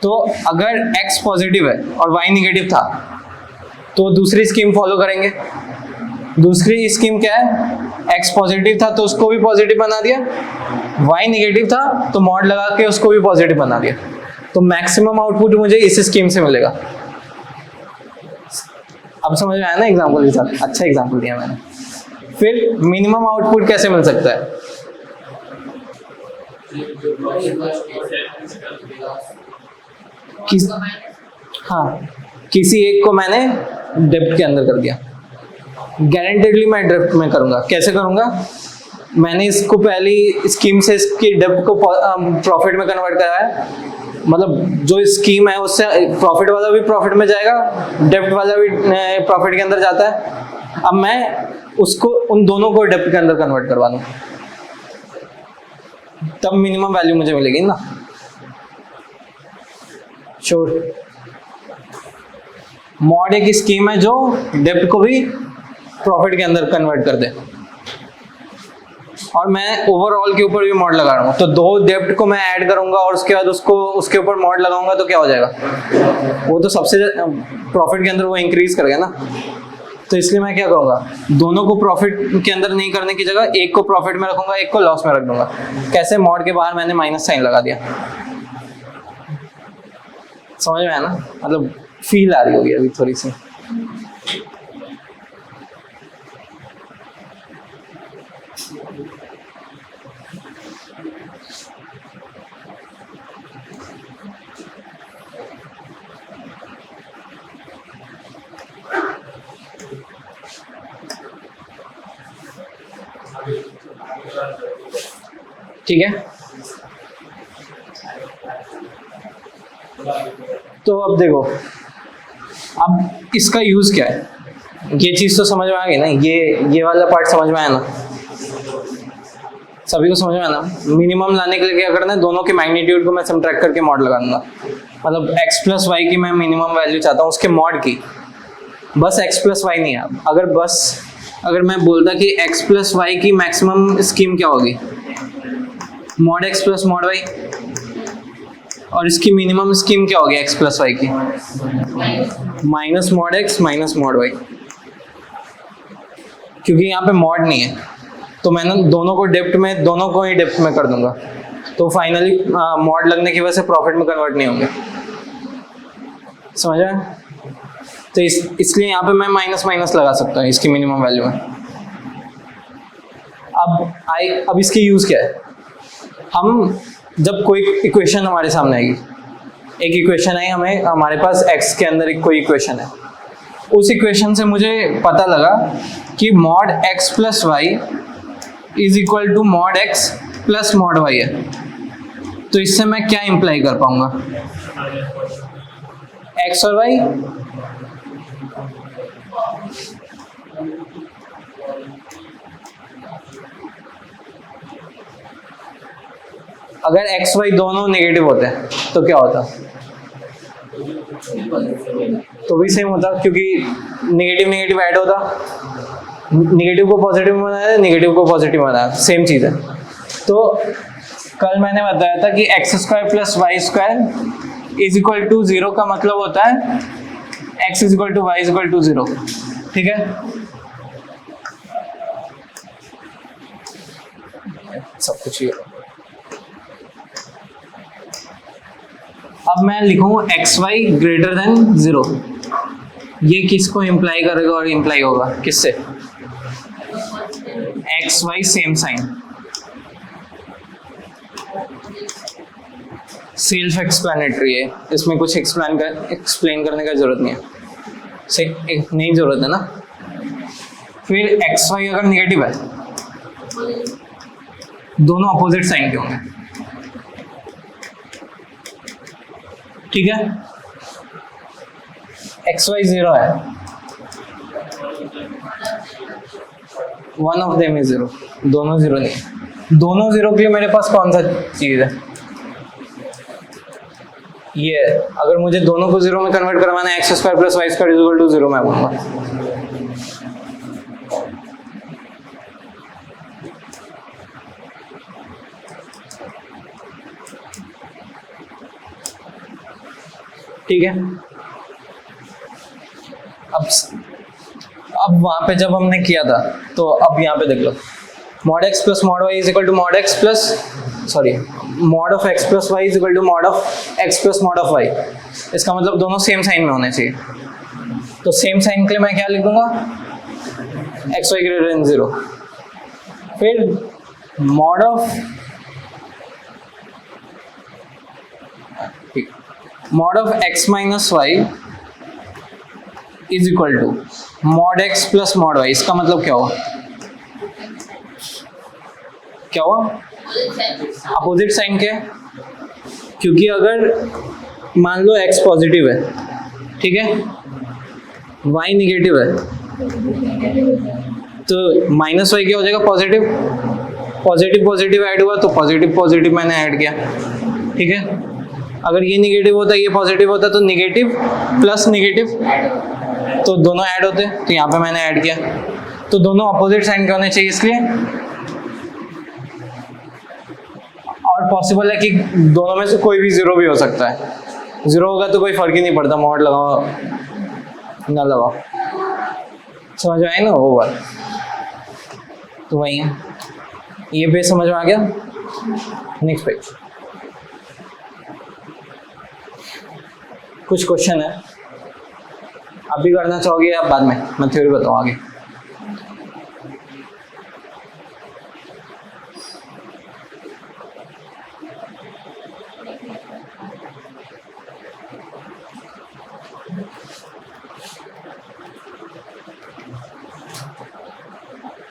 तो अगर x पॉजिटिव है और y निगेटिव था तो दूसरी स्कीम फॉलो करेंगे। दूसरी स्कीम क्या है, x पॉजिटिव था तो उसको भी पॉजिटिव बना दिया, y निगेटिव था तो मॉड लगा के उसको भी पॉजिटिव बना दिया। तो मैक्सिमम आउटपुट मुझे इस स्कीम से मिलेगा। अब समझ में आया ना एग्जाम्पल के साथ? अच्छा एग्जाम्पल दिया मैंने। फिर मिनिमम आउटपुट कैसे मिल सकता है? किसी एक को मैंने डेप्ट के अंदर कर दिया, गारंटेडली मैं डेप्ट में करूंगा। कैसे करूंगा? मैंने इसको पहली स्कीम से इसकी डेप्ट को प्रॉफिट में कन्वर्ट कराया है, मतलब जो स्कीम है उससे प्रॉफिट वाला भी प्रॉफिट में जाएगा, डेप्ट वाला भी प्रॉफिट के अंदर जाता है। अब मैं उसको उन दोनों को डेप्ट के अंदर कन्वर्ट करवा दूं, तब मिनिमम वैल्यू मुझे मिलेगी ना। श्योर। मॉड एक स्कीम है जो डेप्ट को भी प्रॉफिट के अंदर कन्वर्ट कर दे, और मैं ओवरऑल के ऊपर भी मॉड लगा रहा हूँ। तो दो डेप्ट को मैं ऐड करूंगा और उसके बाद उसके ऊपर मॉड लगाऊंगा तो क्या हो जाएगा, वो तो सबसे प्रॉफिट के अंदर वो इंक्रीज करेगा ना। तो इसलिए मैं क्या करूंगा, दोनों को प्रॉफिट के अंदर नहीं करने की जगह एक को प्रॉफिट में रखूंगा, एक को लॉस में रख दूंगा। कैसे? मॉड के बाहर मैंने माइनस साइन लगा दिया। समझ में आया ना? मतलब फील आ रही होगी अभी थोड़ी सी। ठीक है, तो अब देखो, अब इसका यूज क्या है, ये चीज तो समझ में आ गई ना, ये वाला पार्ट समझ में आया ना, सभी को समझ में आया ना। मिनिमम लाने के लिए क्या करना है, दोनों के मैग्नीट्यूड को मैं सबट्रैक्ट करके मॉड लगा दूंगा। मतलब x प्लस वाई की मैं मिनिमम वैल्यू चाहता हूँ, उसके मॉड की, बस x प्लस वाई नहीं है। अगर मैं बोलता कि x प्लस वाई की मैक्सिमम स्कीम क्या होगी, mod x plus mod y, और इसकी मिनिमम स्कीम क्या होगी x प्लस वाई की, minus mod x minus mod y. क्योंकि यहाँ पे मॉड नहीं है तो मैंने दोनों को ही डेप्थ में कर दूंगा, तो फाइनली मॉड लगने की वजह से प्रॉफिट में कन्वर्ट नहीं होंगे। समझ आए? तो इसलिए यहाँ पे मैं माइनस माइनस लगा सकता हूँ इसकी मिनिमम वैल्यू में। अब इसकी यूज क्या है, हम जब कोई इक्वेशन हमारे सामने आएगी, एक इक्वेशन आई हमारे पास x के अंदर एक कोई इक्वेशन है, उस इक्वेशन से मुझे पता लगा कि mod x plus y is equal to mod x plus mod y है। तो इससे मैं क्या इंप्लाई कर पाऊंगा, x और y अगर x y दोनों नेगेटिव होते हैं तो क्या होता, तो भी सेम होता, क्योंकि नेगेटिव नेगेटिव ऐड होता, नेगेटिव को पॉजिटिव में बनाया, नेगेटिव को पॉजिटिव में बनाया, सेम चीज़ है। तो कल मैंने बताया था कि x² plus y square is equal to 0 का मतलब होता है x is equal to y is equal to 0, ठीक है। सब कुछ ही अब मैं लिखूं एक्स वाई ग्रेटर देन 0, ये किसको इम्प्लाई करेगा और इम्प्लाई होगा किससे? X y same sign, self explanatory है, इसमें कुछ एक्सप्लेन करने का जरूरत नहीं है, नहीं जरूरत है ना। फिर एक्स वाई अगर निगेटिव है, दोनों अपोजिट साइन के होंगे, ठीक है। एक्स वाई 0 है, वन ऑफ देम इज 0, दोनों 0 नहीं है। दोनों 0 के लिए मेरे पास कौन सा चीज है? ये अगर मुझे दोनों को 0 में कन्वर्ट करवाना है, x square plus y square is equal to 0 मैं बोलूंगा। ठीक है। अब वहां पे जब हमने किया था, तो अब यहाँ पे देख लो, mod x plus mod y is equal to mod x plus mod of x plus y is equal to mod of x plus mod of y. इसका मतलब दोनों सेम साइन में होने चाहिए। तो सेम साइन के लिए मैं क्या लिख दूंगा? X y greater than 0। फिर mod of x minus y is equal to mod x plus mod y. इसका मतलब क्या हुआ? क्या हुआ? अपोजिट साइन के, क्योंकि अगर मान लो x पॉजिटिव है, ठीक है, y निगेटिव है, तो माइनस वाई क्या हो जाएगा? पॉजिटिव। पॉजिटिव पॉजिटिव ऐड हुआ तो पॉजिटिव पॉजिटिव मैंने ऐड किया, ठीक है। अगर ये निगेटिव होता ये पॉजिटिव होता तो निगेटिव प्लस निगेटिव, तो दोनों ऐड होते, तो यहाँ पे मैंने ऐड किया। तो दोनों अपोजिट साइन के होने चाहिए इसलिए, और पॉसिबल है कि दोनों में से कोई भी 0 भी हो सकता है। 0 होगा तो कोई फर्क ही नहीं पड़ता, मॉड लगाओ ना लगाओ। समझ में आई ना वो बात? तो वही है, ये पेज समझ में आ गया। Next page. कुछ क्वेश्चन है, अभी करना चाहोगे या बाद में? मैं थ्योरी बताऊँ आगे।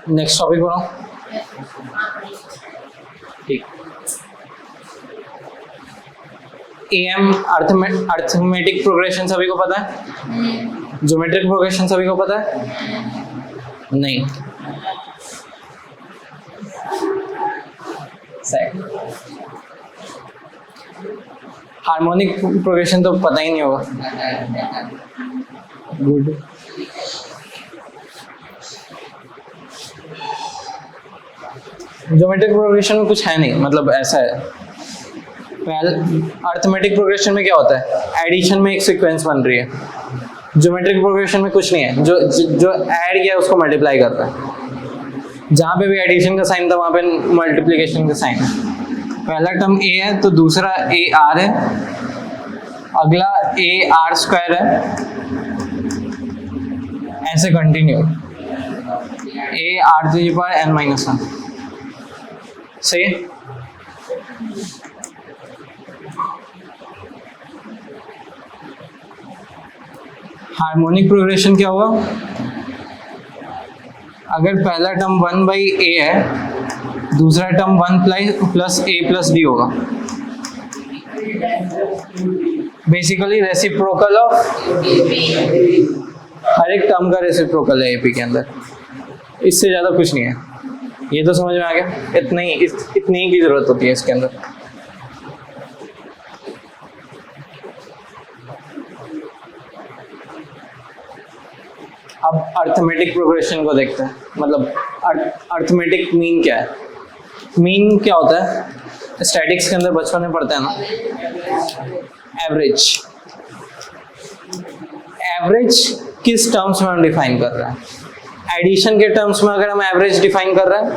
नेक्स्ट टॉपिक पढ़ो। ठीक। एम अर्थमेटिक प्रोग्रेशन सभी को पता है? ज्योमेट्रिक प्रोग्रेशन सभी को पता है? नहीं। हार्मोनिक प्रोग्रेशन तो पता ही नहीं होगा। गुड। ज्योमेट्रिक प्रोग्रेशन में कुछ है नहीं, मतलब ऐसा है। अर्थमेटिक प्रोग्रेशन में क्या होता है? एडिशन में एक सीक्वेंस बन रही है। ज्योमेट्रिक प्रोग्रेशन में कुछ नहीं है, जो ऐड किया उसको मल्टीप्लाई करता है। जहाँ पे भी एडिशन का साइन था वहाँ पे मल्टीप्लिकेशन का साइन है। पहला टर्म a है तो दूसरा a r है, अगला a r स्क्वायर है, ऐसे continue a r to the power n minus 1। सही। हार्मोनिक प्रोग्रेशन क्या होगा? अगर पहला टर्म 1/a है, दूसरा term 1 plus a plus d होगा। बेसिकली रेसिप्रोकल ऑफ हर एक टर्म का रेसिप्रोकल है AP के अंदर, इससे ज्यादा कुछ नहीं है। ये तो समझ में आ गया? इतनी ही की जरूरत होती है इसके अंदर। अब अर्थमेटिक प्रोग्रेशन को देखते हैं, मतलब अर्थमेटिक मीन क्या है? मीन क्या होता है? स्टैटिक्स के अंदर बचपन में पढ़ते हैं ना, एवरेज, एवरेज किस टर्म्स में हम डिफाइन कर रहे हैं? एडिशन के टर्म्स में अगर हम एवरेज डिफाइन कर रहे हैं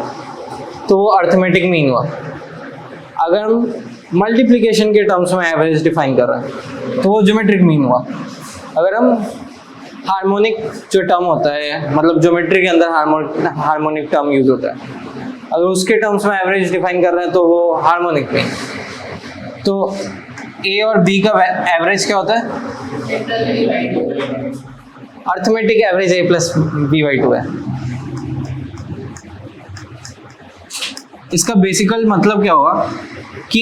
तो वो अर्थमेटिक मीन हुआ। अगर हम मल्टीप्लिकेशन के टर्म्स में एवरेज डिफाइन कर रहे हैं तो वो ज्योमेट्रिक मीन हुआ। अगर हम हार्मोनिक जो टर्म होता है, मतलब ज्योमेट्री के अंदर हार्मोनिक टर्म यूज होता है, अगर उसके टर्म्स में एवरेज डिफाइन कर रहे हैं तो वो हार्मोनिक मीन। तो ए और बी का एवरेज क्या होता है? Arithmetic average a plus B by two है। इसका बेसिकल मतलब क्या होगा कि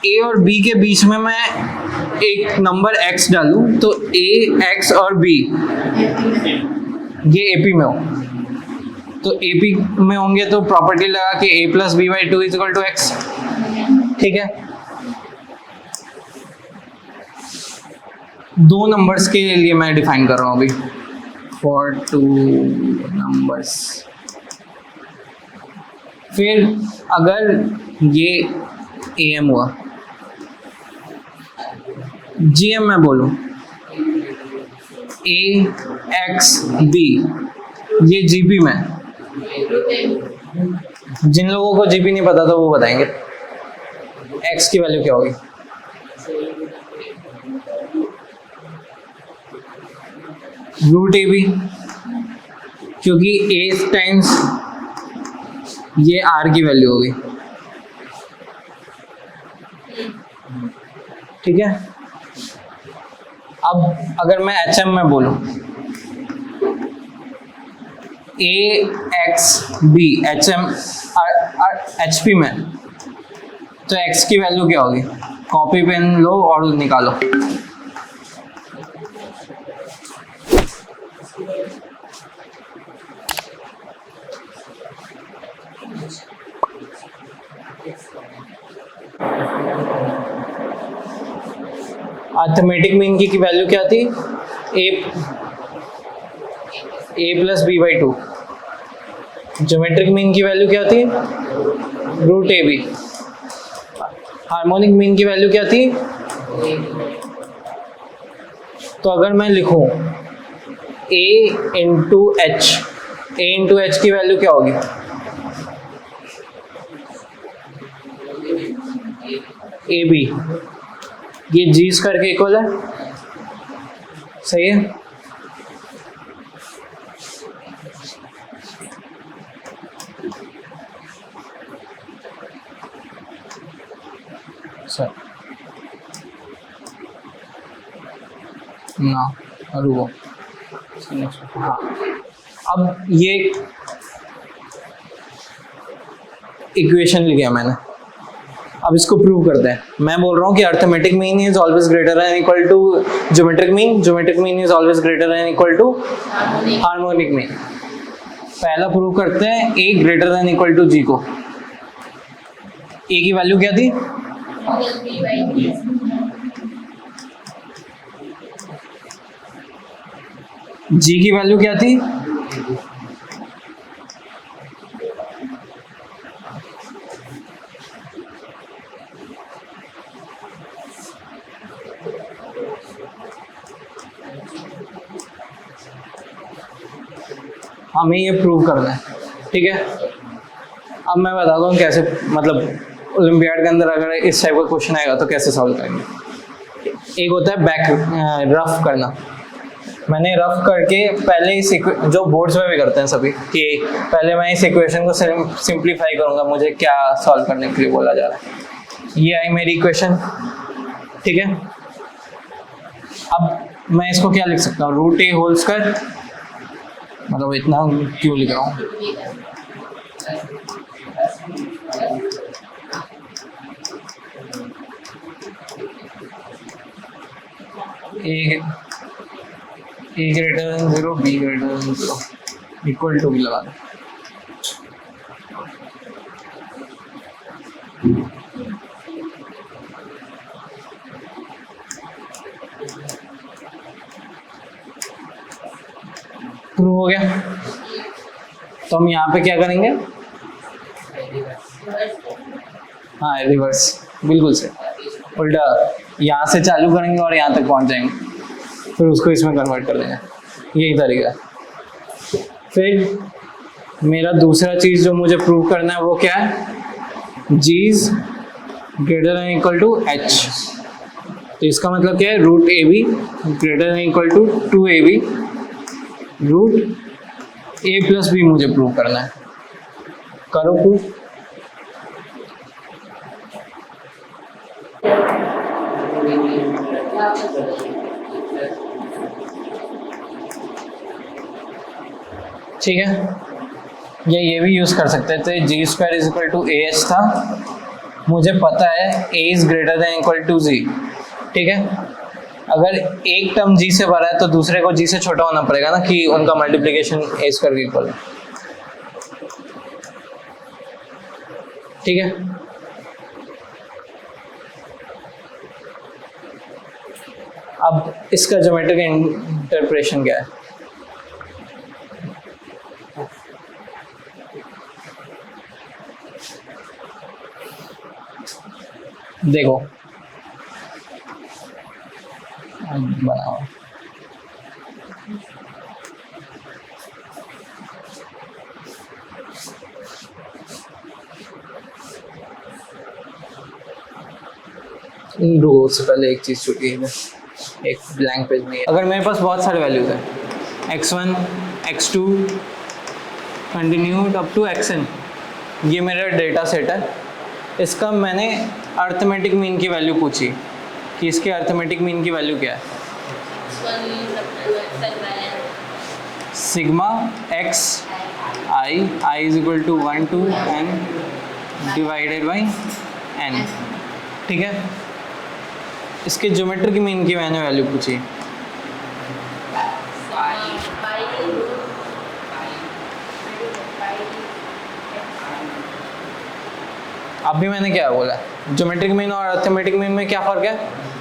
ए और बी के बीच में मैं एक नंबर x डालूं तो a, x और b ये AP में हो, तो AP में होंगे तो प्रॉपर्टी लगा कि a plus B by two is equal to x. ठीक है, दो नंबर्स के लिए मैं डिफाइन कर रहा हूँ अभी, फॉर टू नंबर्स। फिर अगर ये AM हुआ, GM मैं बोलूं A, X, B, ये GP में। जिन लोगों को GP नहीं पता था वो बताएंगे X की वैल्यू क्या होगी। रूट AB, क्योंकि A टाइम्स ये R की वैल्यू होगी। ठीक है, अब अगर मैं HM में बोलूं A, X, B, HM HP में, तो X की वैल्यू क्या होगी? कॉपी पेन लो और निकालो। अर्थमेटिक मीन की वैल्यू क्या थी? A plus B by two. Geometric mean की वैल्यू क्या थी? Root A B. Harmonic mean की वैल्यू क्या थी? तो अगर मैं लिखूं a into H, a into H की वैल्यू क्या होगी? ए बी, ये जी स्क्वायर के इक्वल है, सही है। सर ना रुको, हाँ, अब ये इक्वेशन लिखा मैंने, अब इसको प्रूव करते हैं। मैं बोल रहा हूँ कि arithmetic mean is always greater than equal to geometric mean, geometric mean is always greater than equal to harmonic mean. पहला प्रूव करते हैं a greater than equal to g को। ए की वैल्यू क्या थी? जी की वैल्यू क्या थी? हमें ये प्रूव करना है, ठीक है। अब मैं बताता हूँ कैसे, मतलब ओलंपियाड के अंदर अगर इस टाइप का क्वेश्चन आएगा तो कैसे सॉल्व करेंगे। एक होता है बैक रफ करना। मैंने रफ करके पहले इस जो बोर्ड्स में भी करते हैं सभी, कि पहले मैं इस इक्वेशन को सिंप्लीफाई करूँगा, मुझे क्या सॉल्व करने के लिए बोला जा रहा है। ये आई मेरी इक्वेशन, ठीक है। अब मैं इसको क्या लिख सकता हूँ? रूट ए होल स्क्वायर, मतलब इतना क्यों लिख रहा हूँ? A greater than 0, B greater than 0, equal to भी लगा दो। प्रूव हो गया। तो हम यहाँ पे क्या करेंगे? हाँ, रिवर्स, बिल्कुल से उल्टा यहाँ से चालू करेंगे और यहाँ तक पहुँच जाएंगे, फिर उसको इसमें कन्वर्ट कर देंगे। यही तरीका है। फिर मेरा दूसरा चीज़ जो मुझे प्रूव करना है वो क्या है, G is greater than equal to H. तो इसका मतलब क्या है, root A B greater than equal to 2ab root A plus B मुझे प्रूव करना है। करो प्रूफ। ठीक है, या ये भी यूज कर सकते थे, G square is equal to A H था, मुझे पता है A is greater than equal to G. ठीक है, अगर एक टर्म जी से भरा है तो दूसरे को जी से छोटा होना पड़ेगा ना, कि उनका मल्टीप्लिकेशन ए स्क्वायर के इक्वल है। ठीक है, अब इसका ज्योमेट्रिक इंटरप्रेशन क्या है, देखो बनाओ। रुको, उससे पहले एक चीज छूटी है, एक ब्लैंक पेज में। अगर मेरे पास बहुत सारे वैल्यूज है, x1 x2 continued up to xn, ये मेरा डेटा सेट है। इसका मैंने अर्थमेटिक मीन की वैल्यू पूछी कि इसके अर्थमेटिक मीन की वैल्यू क्या है, sigma x i is equal to 1 to n divided by n। ठीक है, इसके ज्योमेट्रिक मीन की मैंने वैल्यू पूछी, अभी मैंने क्या बोला, ज्योमेट्रिक मीन और अर्थमेटिक मीन में क्या फर्क है,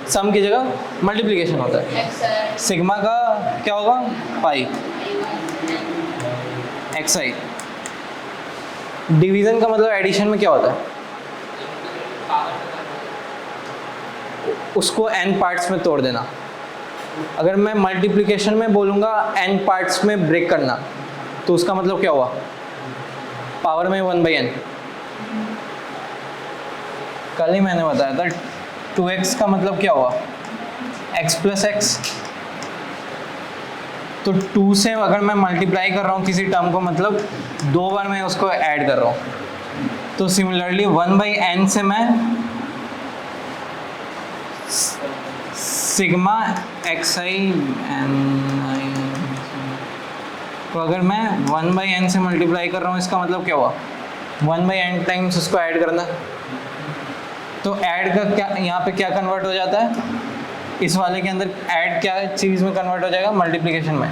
सम की जगह मल्टीप्लिकेशन होता है। सिग्मा का क्या होगा, पाई एक्स आई। डिवीजन का मतलब एडिशन में क्या होता है, उसको n पार्ट्स में तोड़ देना। अगर मैं मल्टीप्लिकेशन में बोलूँगा n पार्ट्स में ब्रेक करना, तो उसका मतलब क्या हुआ, पावर में 1/n। कल ही मैंने बताया था 2x का मतलब क्या हुआ, x प्लस एक्स। तो 2 से अगर मैं मल्टीप्लाई कर रहा हूँ किसी टर्म को, मतलब 2 बार मैं उसको ऐड कर रहा हूँ। तो सिमिलरली 1/n से मैं सिग्मा एक्स आई एन आई, तो अगर मैं 1/n से मल्टीप्लाई कर रहा हूँ, इसका मतलब क्या हुआ, 1/n टाइम्स उसको ऐड करना। तो ऐड का क्या यहाँ पे क्या कन्वर्ट हो जाता है, इस वाले के अंदर ऐड क्या चीज़ में कन्वर्ट हो जाएगा, मल्टीप्लिकेशन में।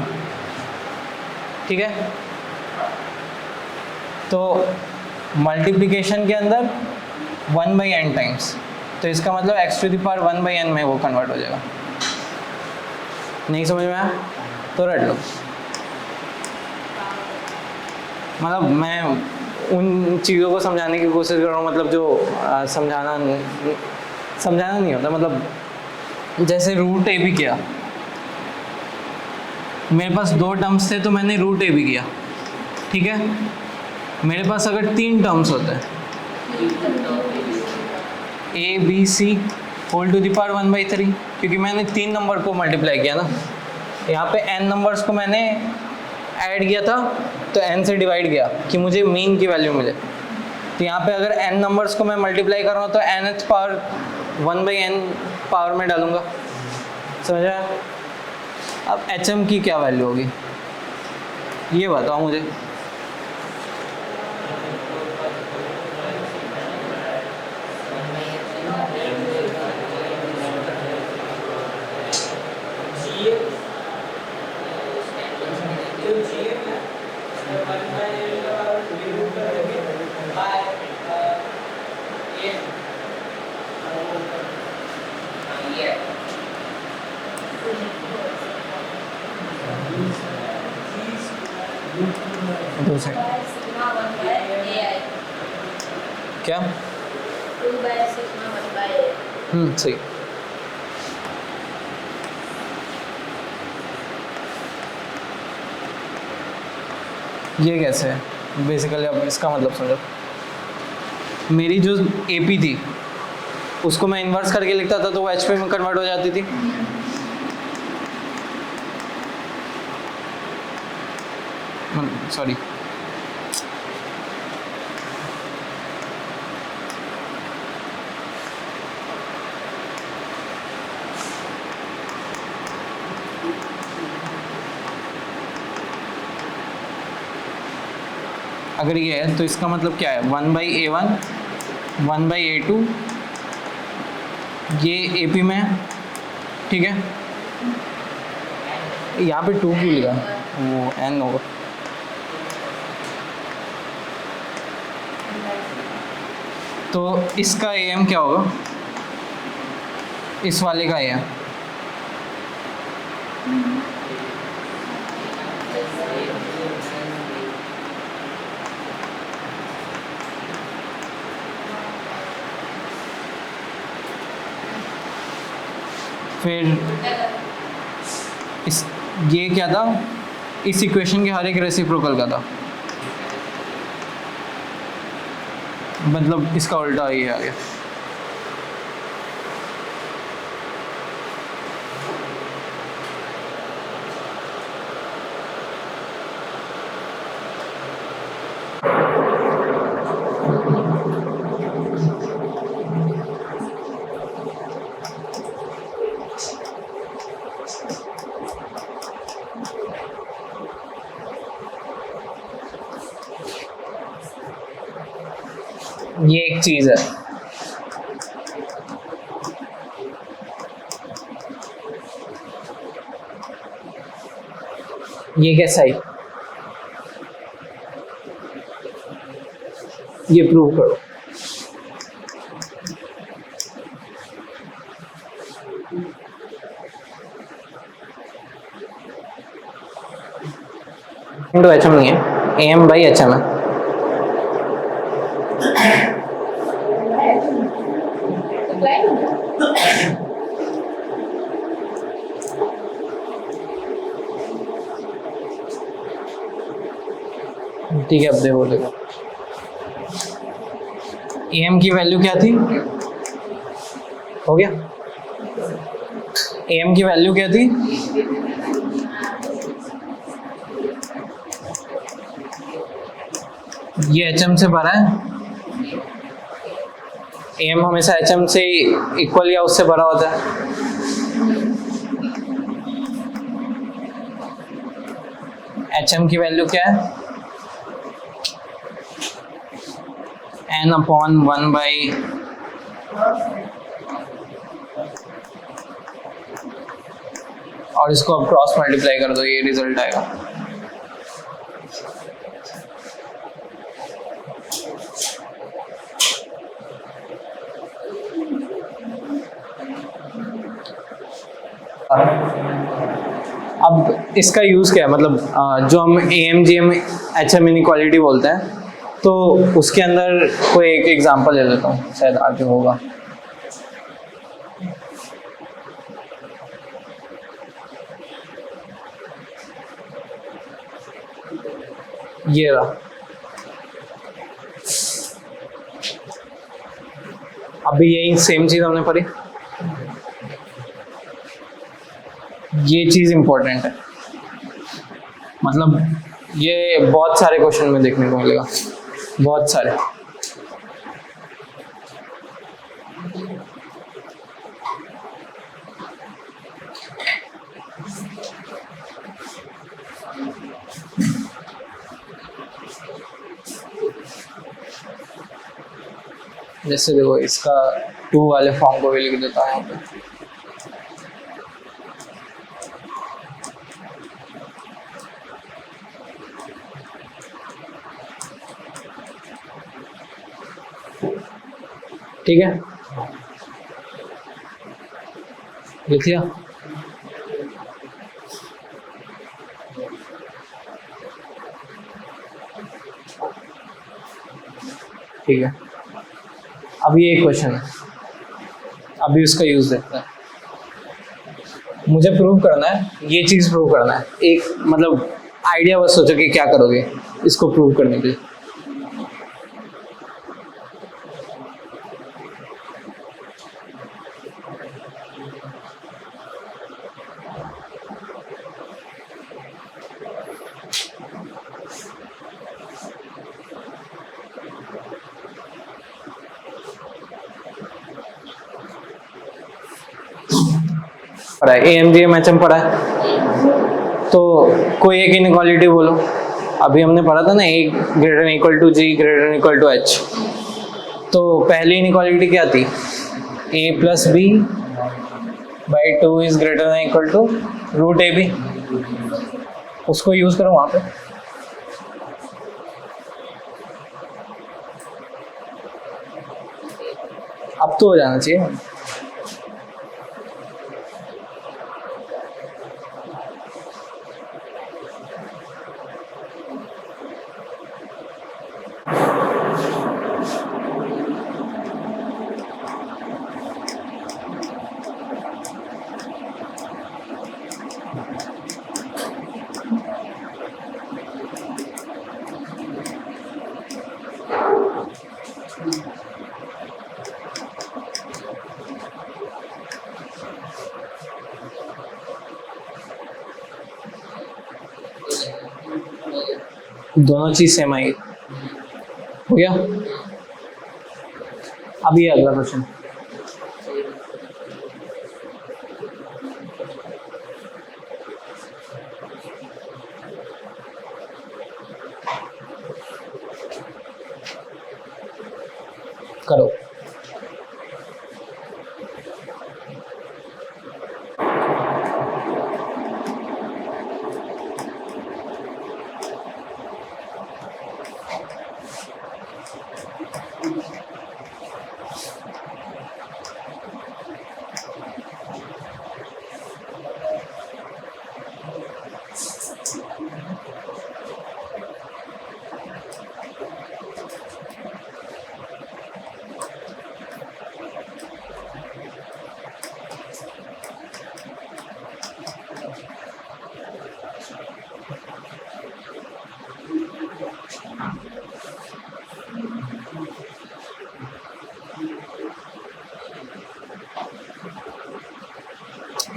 ठीक है, तो मल्टीप्लिकेशन के अंदर 1/n टाइम्स, तो इसका मतलब x to the power 1/n में वो कन्वर्ट हो जाएगा। नहीं समझ में आया तो रट लो। मतलब मैं उन चीज़ों को समझाने की कोशिश कर रहा हूँ, मतलब जो समझाना नहीं होता। मतलब जैसे रूट ए भी किया, मेरे पास 2 टर्म्स थे तो मैंने रूट ए भी किया। ठीक है, मेरे पास अगर 3 टर्म्स होते हैं, a b c whole to the power 1/3, क्योंकि मैंने 3 नंबर को मल्टीप्लाई किया ना, यहाँ पे n नंबर्स को मैंने ऐड किया था, तो n से डिवाइड किया कि मुझे मीन की वैल्यू मिले। तो यहाँ पे अगर n नंबर्स को मैं मल्टीप्लाई कर रहा हूँ तो nth पावर 1/n पावर में डालूंगा। समझ आया? अब hm की क्या वैल्यू होगी ये बताओ मुझे। क्या? सही। ये कैसे है बेसिकली, अब इसका मतलब समझो। मेरी जो AP थी उसको मैं इन्वर्स करके लिखता था तो वो HP में कन्वर्ट हो जाती थी। सॉरी, अगर ये है तो इसका मतलब क्या है, 1/A1 1/A2, ये AP में है, ठीक है। यहाँ पे 2 क्यों लिखा, वो N होगा। तो इसका AM क्या होगा, इस वाले का AM फिर इस, ये क्या था, इस इक्वेशन के हर एक रेसिप्रोकल का था, मतलब इसका उल्टा ये आ गया। ये एक चीज है, ये कैसा है, ये प्रूव करो। तो HM नहीं है, AM/HM है। ठीक है, अब देखो देखो AM की वैल्यू क्या थी, हो गया। AM की वैल्यू क्या थी, ये HM से भरा है। AM हमेशा HM से इक्वल या उससे भरा होता है। HM की वैल्यू क्या है, N/1/, और इसको अब क्रॉस मल्टीप्लाई कर दो, ये रिजल्ट आएगा। अब इसका यूज क्या है, मतलब जो हम AM/GM HM इनइक्वालिटी बोलते हैं, तो उसके अंदर कोई एक एग्जांपल ले लेता हूँ, शायद आगे होगा। ये रहा, अभी यही सेम चीज हमने पढ़ी, ये चीज इंपॉर्टेंट है, मतलब ये बहुत सारे क्वेश्चन में देखने को मिलेगा, बहुत सारे। जैसे देखो, इसका 2 वाले फॉर्म को भी लिख देता हूँ यहाँ पे। ठीक है, लिख लिया। ठीक है, अब ये एक क्वेश्चन है, अभी उसका यूज देखते हैं। मुझे प्रूव करना है, ये चीज प्रूव करना है, एक मतलब आइडिया बस सोचो कि क्या करोगे इसको प्रूव करने के लिए। पढ़ा है AMGMHM पढ़ा है, तो कोई एक इनइक्वालिटी बोलो। अभी हमने पढ़ा था ना A greater equal to G greater equal to H। तो पहली इनइक्वालिटी क्या थी? A plus B by 2 is greater than equal to root AB। उसको यूज करो वहां पे। अब तो हो जाना चाहिए। दोनों चीज सेम आई। हो गया। अब ये अगला क्वेश्चन। करो।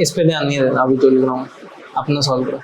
इस पे ध्यान नहीं देना, अभी तो लिख रहा हूँ, अपना सॉल्व करो।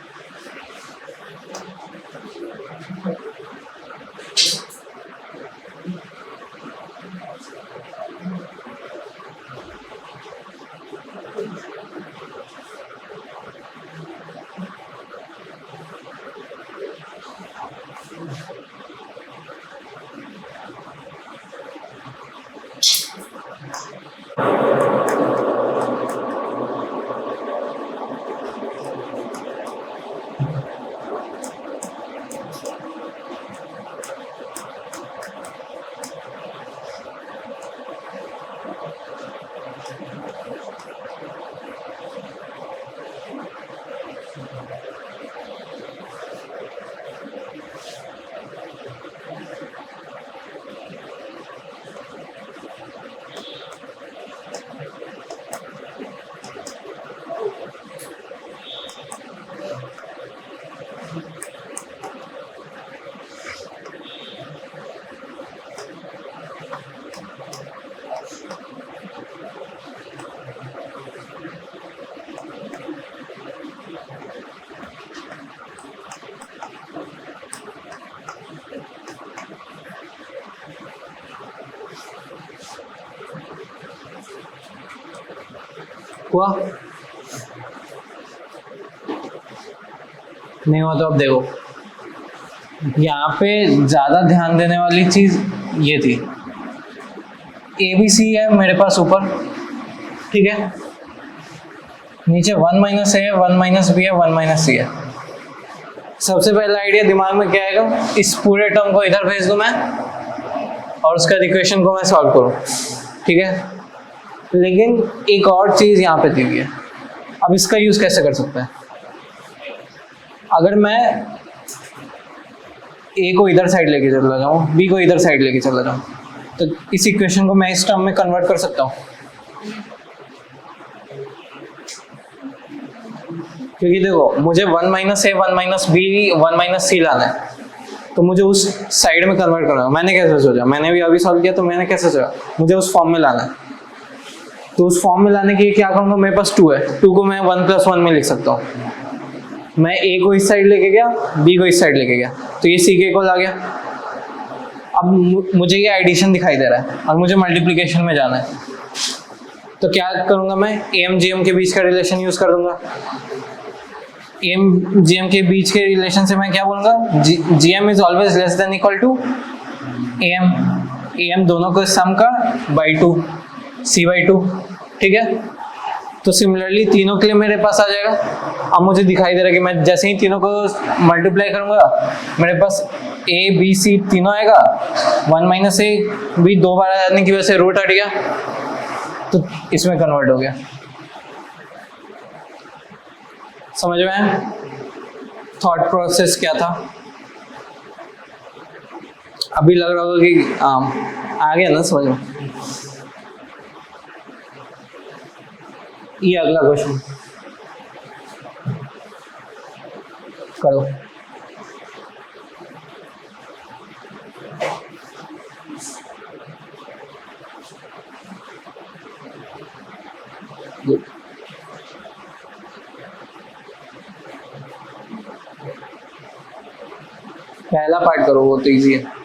हुआ? नहीं हुआ तो अब देखो, यहाँ पे ज्यादा ध्यान देने वाली चीज ये थी, ABC है मेरे पास ऊपर, ठीक है, नीचे 1 माइनस A है, 1 माइनस B है, 1 माइनस C है। सबसे पहला आइडिया दिमाग में क्या आएगा? इस पूरे टर्म को इधर भेज दूं मैं और उसका इक्वेशन को मैं सॉल्व करूं, ठीक है। लेकिन एक और चीज यहाँ पे दी हुई है, अब इसका यूज कैसे कर सकते हैं? अगर मैं A को इधर साइड लेके चला जाऊँ, B को इधर साइड लेके चला जाऊँ, तो इस इक्वेशन को मैं इस टर्म में कन्वर्ट कर सकता हूँ। क्योंकि देखो मुझे 1 माइनस ए 1 माइनस बी 1 माइनस सी लाना है, तो मुझे उस साइड में कन्वर्ट करना है। मैंने कैसे सोचा, मैंने भी अभी सॉल्व किया, तो मैंने कैसे सोचा मुझे उस फॉर्म में लाना है। तो उस फॉर्म में लाने के लिए क्या करूँगा, मेरे पास 2 है, 2 को मैं 1 + 1 में लिख सकता हूँ। मैं ए को इस साइड लेके गया, बी को इस साइड लेके गया, तो ये सी के इक्वल आ गया। अब मुझे ये एडिशन दिखाई दे रहा है और मुझे मल्टीप्लिकेशन में जाना है, तो क्या करूँगा मैं, एम जी एम के बीच का रिलेशन यूज कर दूंगा। एम जी एम के बीच के रिलेशन से मैं क्या बोलूँगा, g m is always less than equal to a m दोनों को सम का बाई 2 c/2, ठीक है। तो सिमिलरली तीनों के लिए मेरे पास आ जाएगा। अब मुझे दिखाई दे रहा है कि मैं जैसे ही तीनों को मल्टीप्लाई करूंगा, मेरे पास ए बी सी तीनों आएगा। 1 माइनस ए भी 2 बार आने की वजह से रूट हट गया, तो इसमें कन्वर्ट हो गया। समझ में आया थॉट प्रोसेस क्या था? अभी लग रहा होगा कि आ गया ना समझ में। ये अगला क्वेश्चन करो। पहला पार्ट करो, वो तो इजी है।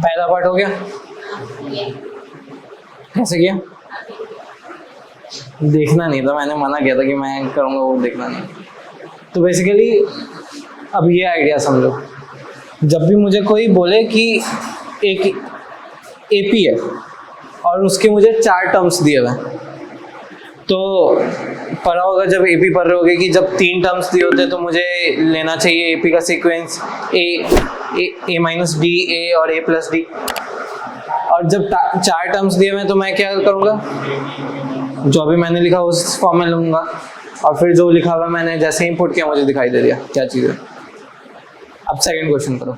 पहला पार्ट हो गया। कैसे किया? देखना नहीं था, मैंने मना किया था कि मैं करूँगा, वो देखना नहीं। तो बेसिकली अब ये आइडिया समझो, जब भी मुझे कोई बोले कि एक एपी है और उसके मुझे 4 टर्म्स दिए हुए हैं, तो पढ़ा होगा जब एपी पढ़ रहे होगे कि जब 3 टर्म्स दिए होते हैं तो मुझे लेना चाहिए एपी का sequence A minus D A और ए प्लस डी। और जब 4 टर्म्स दिए हुए तो मैं क्या करूँगा, जो भी मैंने लिखा उस फॉर्म में लूँगा, और फिर जो लिखा हुआ मैंने जैसे ही पुट किया मुझे दिखाई दे दिया क्या चीज़ है। अब सेकंड क्वेश्चन करो।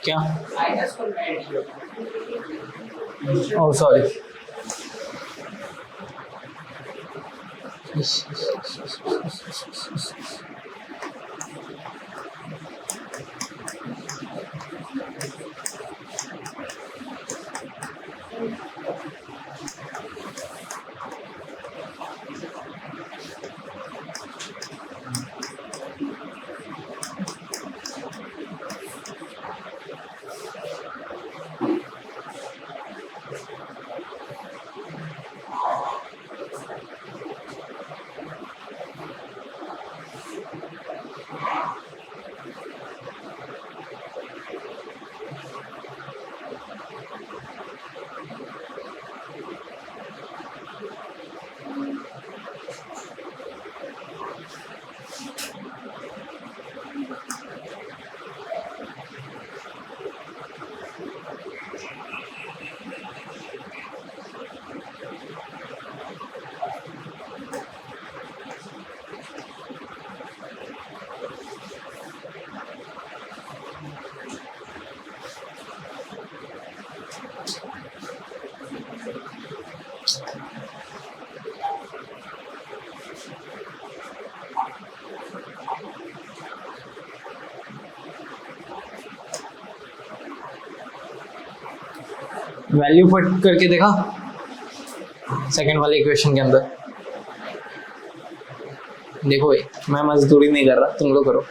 क्या? Oh sorry. वैल्यू पुट करके देखा सेकंड वाले इक्वेशन के अंदर। देखो भाई, मैं मजदूरी नहीं कर रहा, तुम लोग करो।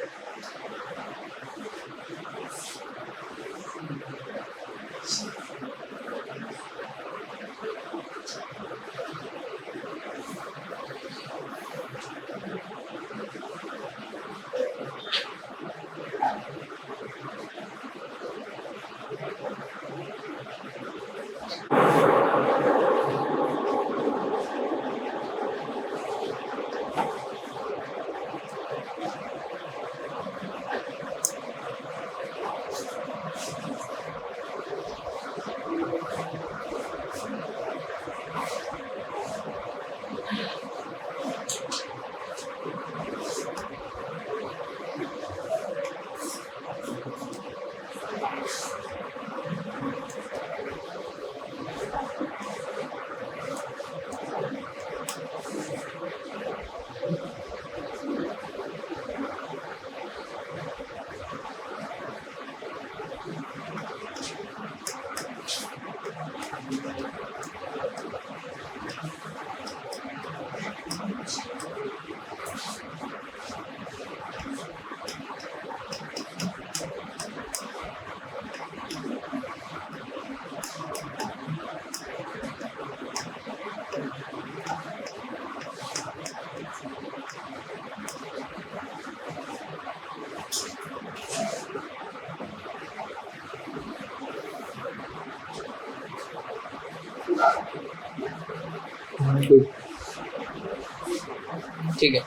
ठीक है,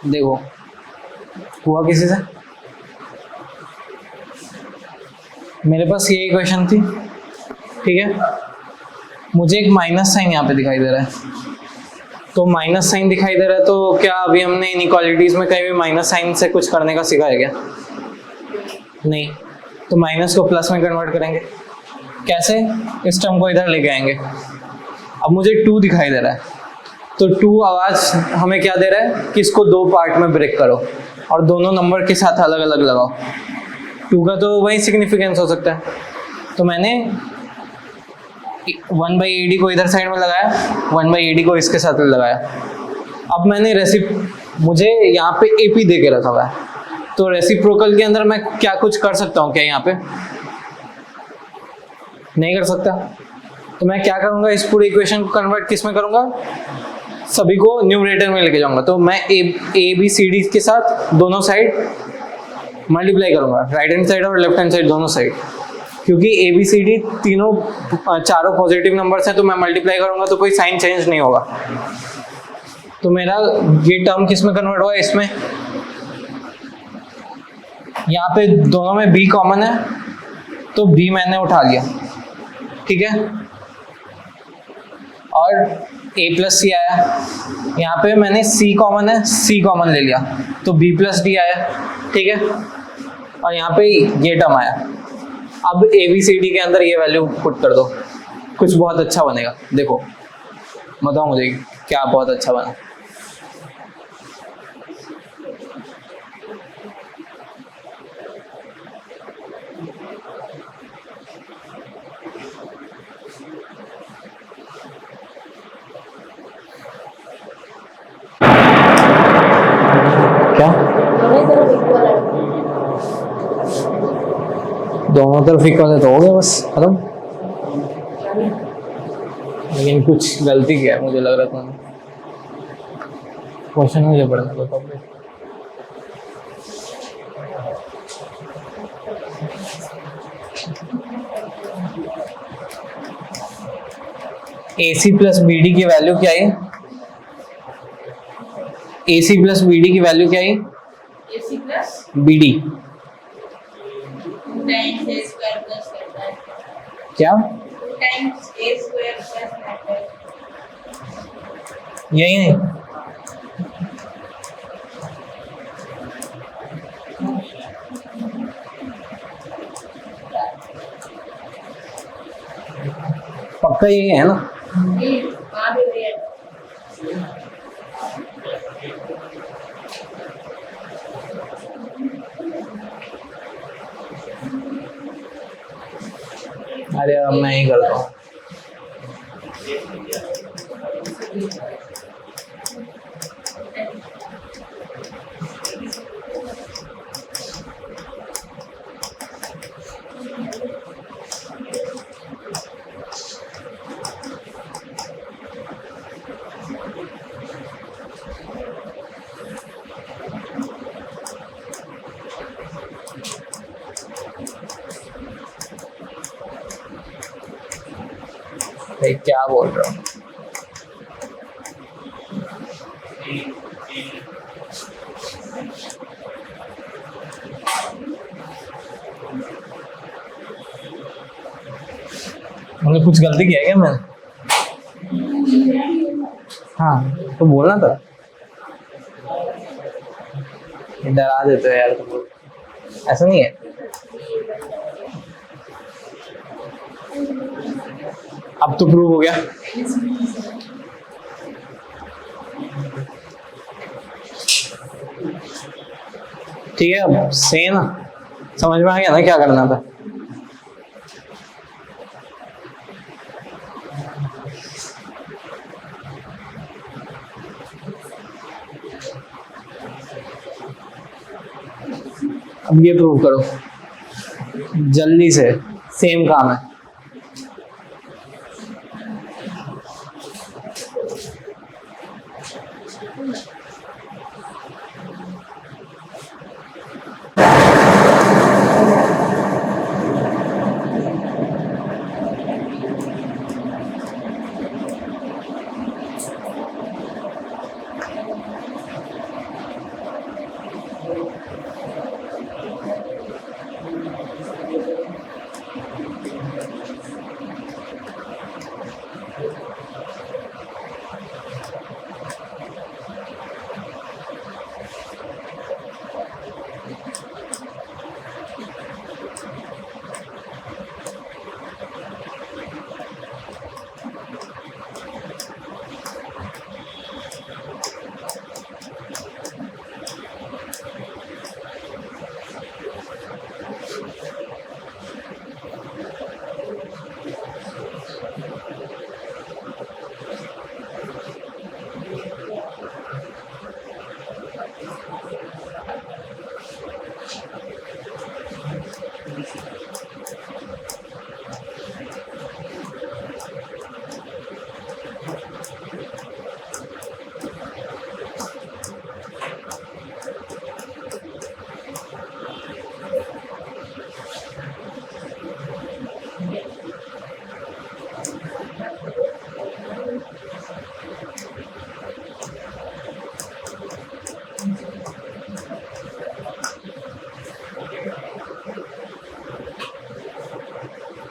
देखो हुआ किसी से, मेरे पास ये इक्वेशन थी, ठीक है, मुझे एक माइनस साइन यहाँ पे दिखाई दे रहा है। तो माइनस साइन दिखाई दे रहा है, तो क्या अभी हमने इनइक्वालिटीज में कहीं भी माइनस साइन से कुछ करने का सीखा है क्या? नहीं। तो माइनस को प्लस में कन्वर्ट करेंगे कैसे? इस टर्म को इधर लेके आएंगे। अब मुझे 2 दिखाई दे रहा है, तो 2 आवाज हमें क्या दे रहा है कि इसको 2 पार्ट में ब्रेक करो और दोनों नंबर के साथ अलग अलग लगाओ। 2 का तो वही सिग्निफिकेंस हो सकता है। तो मैंने 1/AD को इधर साइड में लगाया, 1/AD को इसके साथ लगाया। अब मैंने मुझे यहाँ पे AP दे के रखा हुआ है, तो रेसिप्रोकल के अंदर मैं क्या कुछ कर सकता हूँ क्या? यहाँ पे नहीं कर सकता। तो मैं क्या करूँगा, इस पूरे इक्वेशन को कन्वर्ट किस में करूँगा? सभी को न्यूमरेटर में लेके जाऊँगा। तो मैं ABCD के साथ दोनों साइड मल्टीप्लाई करूँगा, राइट हैंड साइड और लेफ्ट हैंड साइड दोनों साइड, क्योंकि ABCD चारों पॉजिटिव नंबर्स हैं, तो मैं मल्टीप्लाई करूँगा तो कोई साइन चेंज नहीं होगा। तो मेरा ये टर्म किस में कन्वर्ट हुआ? इसमें। यहाँ पे दोनों में B कॉमन है, तो B मैंने उठा लिया, ठीक है। और A+C आया, यहाँ पे मैंने C कॉमन है, C कॉमन ले लिया, तो B+D आया, ठीक है। और यहाँ पे ये टर्म आया। अब ABCD के अंदर ये वैल्यू पुट कर दो, कुछ बहुत अच्छा बनेगा। देखो, बताओ मुझे क्या बहुत अच्छा बना। क्या? दोनों तरफ इक्वल है तो हो गया, बस खत्म। लेकिन कुछ गलती किया है, मुझे लग रहा था। क्वेश्चन मुझे पढ़ना था। AC प्लस BD की वैल्यू क्या है? AC प्लस BD की वैल्यू क्या है? AC plus BD times A square plus है क्या? टाइम्स A स्क्वायर प्लस है। यही नहीं, पक्का यही है ना? ये आ भी रही है। अरे अब मैं ही करता हूँ। भाई क्या बोल रहा हूँ? हमने कुछ गलती किया क्या मैंने? हाँ तो बोलना था, डरा देते हो यार तुम। ऐसा नहीं है, अब तो प्रूव हो गया। ठीक है, अब सही है ना? समझ में आ गया ना क्या करना था? अब ये प्रूव करो जल्दी से, सेम काम है।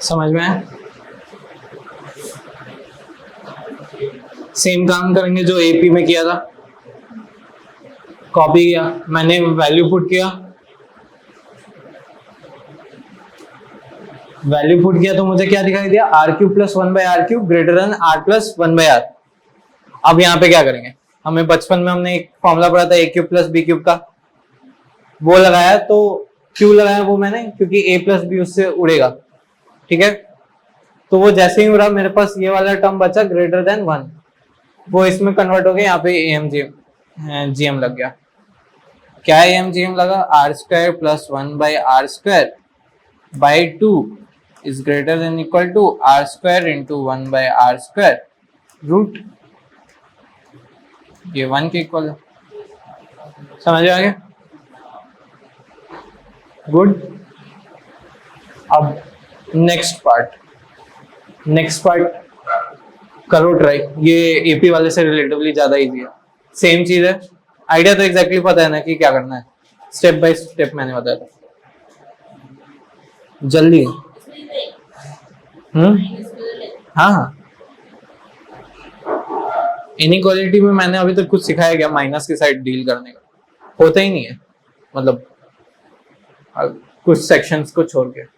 समझ में आया? सेम काम करेंगे जो एपी में किया था, कॉपी किया, मैंने वैल्यू पुट किया, तो मुझे क्या दिखाई दिया, r cube plus 1/r³ greater than r plus 1/r। अब यहाँ पे क्या करेंगे, हमें बचपन में हमने एक फॉर्मूला पढ़ा था a³ प्लस b³ का, वो लगाया, तो क्यों लगाया वो मैंने, क्योंकि a प्लस बी उससे उड़ेगा, ठीक है। तो वो जैसे ही उड़ा, मेरे पास ये वाला टर्म बचा ग्रेटर देन 1, वो इसमें कन्वर्ट हो गया, यहाँ पे AMGM लग गया। क्या AMGM लगा, r² plus 1/r² by 2 is greater than equal to r² into 1/r² root, ये 1 के इक्वल है। समझ आ गया? गुड। अब नेक्स्ट पार्ट करो ट्राई, ये एपी वाले से रिलेटिवली ज्यादा इजी है, सेम चीज है, आइडिया तो एग्जैक्टली पता है ना कि क्या करना है, स्टेप बाय स्टेप मैंने बताया था, जल्दी। हाँ, इनइक्वालिटी में मैंने अभी तक कुछ सिखाया गया, माइनस की साइड डील करने का होता ही नहीं है, मतलब कुछ सेक्शंस को छोड़ के।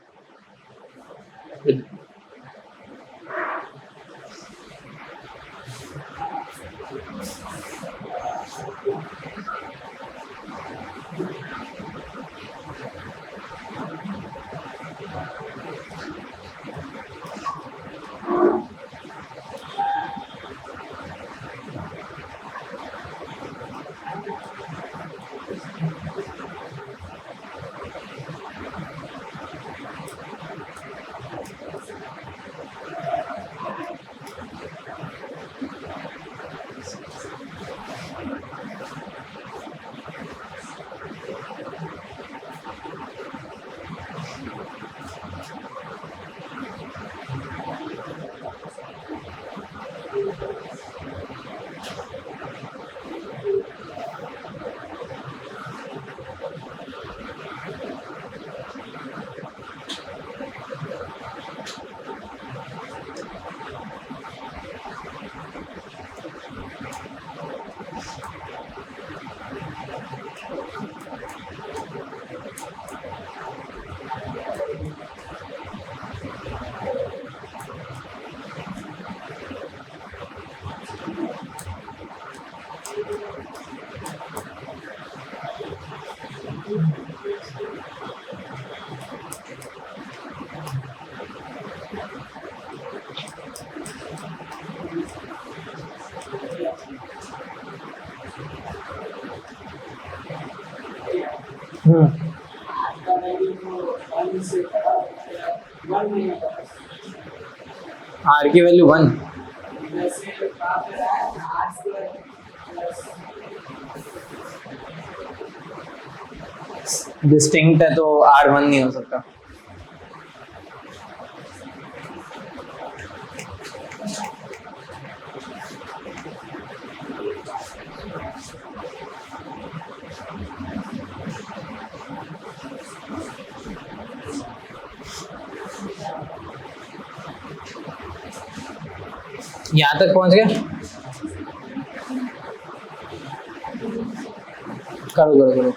आर की वैल्यू 1, डिस्टिंक्ट है तो R1 नहीं हो सकता। यहां तक पहुंच गए? करो करो करो।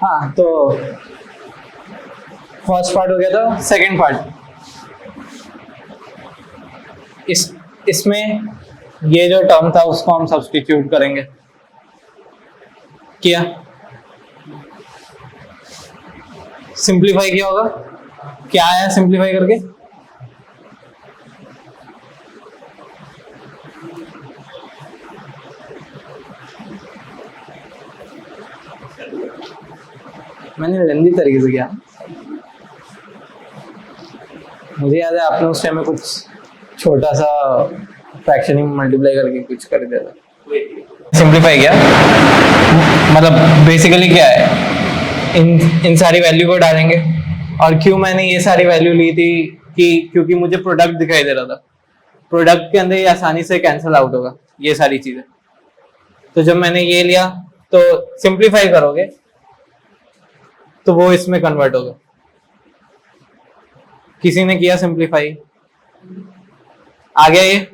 हाँ, तो फर्स्ट पार्ट हो गया था। सेकंड पार्ट, इसमें ये जो टर्म था उसको हम सब्स्टिट्यूट करेंगे। किया, सिंप्लीफाई किया होगा। क्या आया सिंप्लीफाई करके? मैंने लेंदी तरीके से किया। मुझे याद है आपने उस टाइम में कुछ छोटा सा फ्रैक्शन ही मल्टीप्लाई करके कुछ कर दिया था। सिंप्लीफाई किया, मतलब बेसिकली क्या है, इन सारी वैल्यू को डालेंगे। और क्यों मैंने ये सारी वैल्यू ली थी कि क्योंकि मुझे प्रोडक्ट दिखाई दे रहा था। प्रोडक्ट के अंदर ये आसानी से कैंसिल आउट होगा ये सारी चीजें। तो जब मैंने ये लिया तो सिंप्लीफाई करोगे तो वो इसमें कन्वर्ट होगा। किसी ने किया सिंप्लीफाई? आ गया ये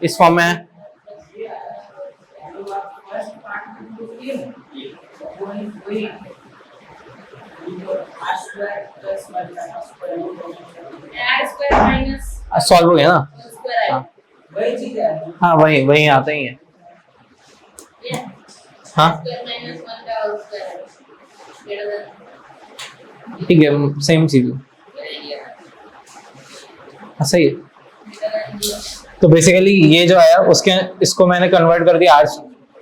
इस फॉर्म में है। सॉल्व हो गया ना? हाँ, वही आता ही है। हाँ ठीक है, सेम चीज सही है। तो बेसिकली ये जो आया उसके इसको मैंने कन्वर्ट कर दिया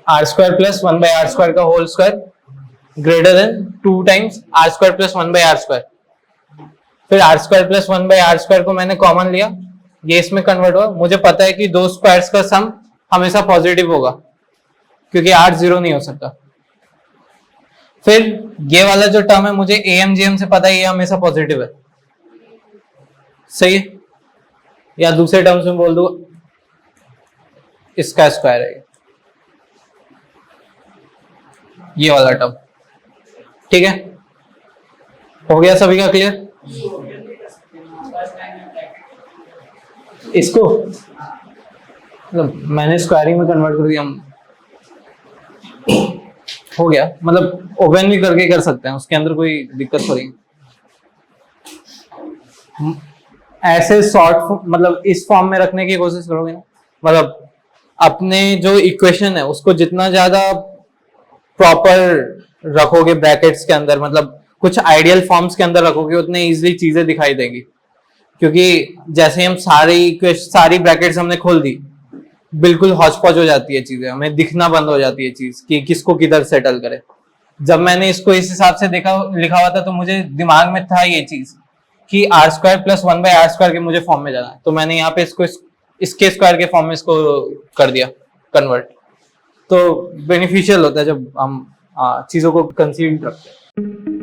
आर स्क्वायर प्लस 1/r² का whole square greater than 2 times r square plus 1/r²। फिर r स्क्वायर प्लस 1/r² को मैंने कॉमन लिया, ये इसमें कन्वर्ट हुआ। मुझे पता है कि दो स्क्वायर्स का सम हमेशा पॉजिटिव होगा क्योंकि r 0 नहीं हो सकता। फिर ये वाला जो टर्म है मुझे AMGM से पता है ये हमेशा पॉजिटिव है। सही है? या दूसरे टर्म्स में बोल दो इसका स्क्वायर है ये वाला टर्म। ठीक है, हो गया सभी का क्लियर? इसको मतलब मैंने स्क्वायरिंग में कन्वर्ट कर दिया, हो गया। मतलब ओपन भी करके कर सकते हैं, उसके अंदर कोई दिक्कत थोड़ी। ऐसे शॉर्ट मतलब इस फॉर्म में रखने की कोशिश करोगे ना, मतलब अपने जो इक्वेशन है उसको जितना ज्यादा प्रॉपर रखोगे ब्रैकेट्स के अंदर, मतलब कुछ आइडियल फॉर्म्स के अंदर रखोगे, उतने इजीली चीजें दिखाई देंगी। क्योंकि जैसे हम सारी ब्रैकेट्स हमने खोल दी, बिल्कुल हौच-पौच हो जाती है चीजें, हमें दिखना बंद हो जाती है चीज कि किसको किधर सेटल करे। जब मैंने इसको इस हिसाब से लिखा हुआ था तो मुझे दिमाग में था ये चीज कि r स्क्वायर प्लस 1/r² के मुझे फॉर्म में जाना है, तो मैंने यहाँ पे इसके स्क्वायर के फॉर्म में इसको कर दिया कन्वर्ट। तो बेनिफिशियल होता है जब हम चीजों को कंसीव रखते हैं।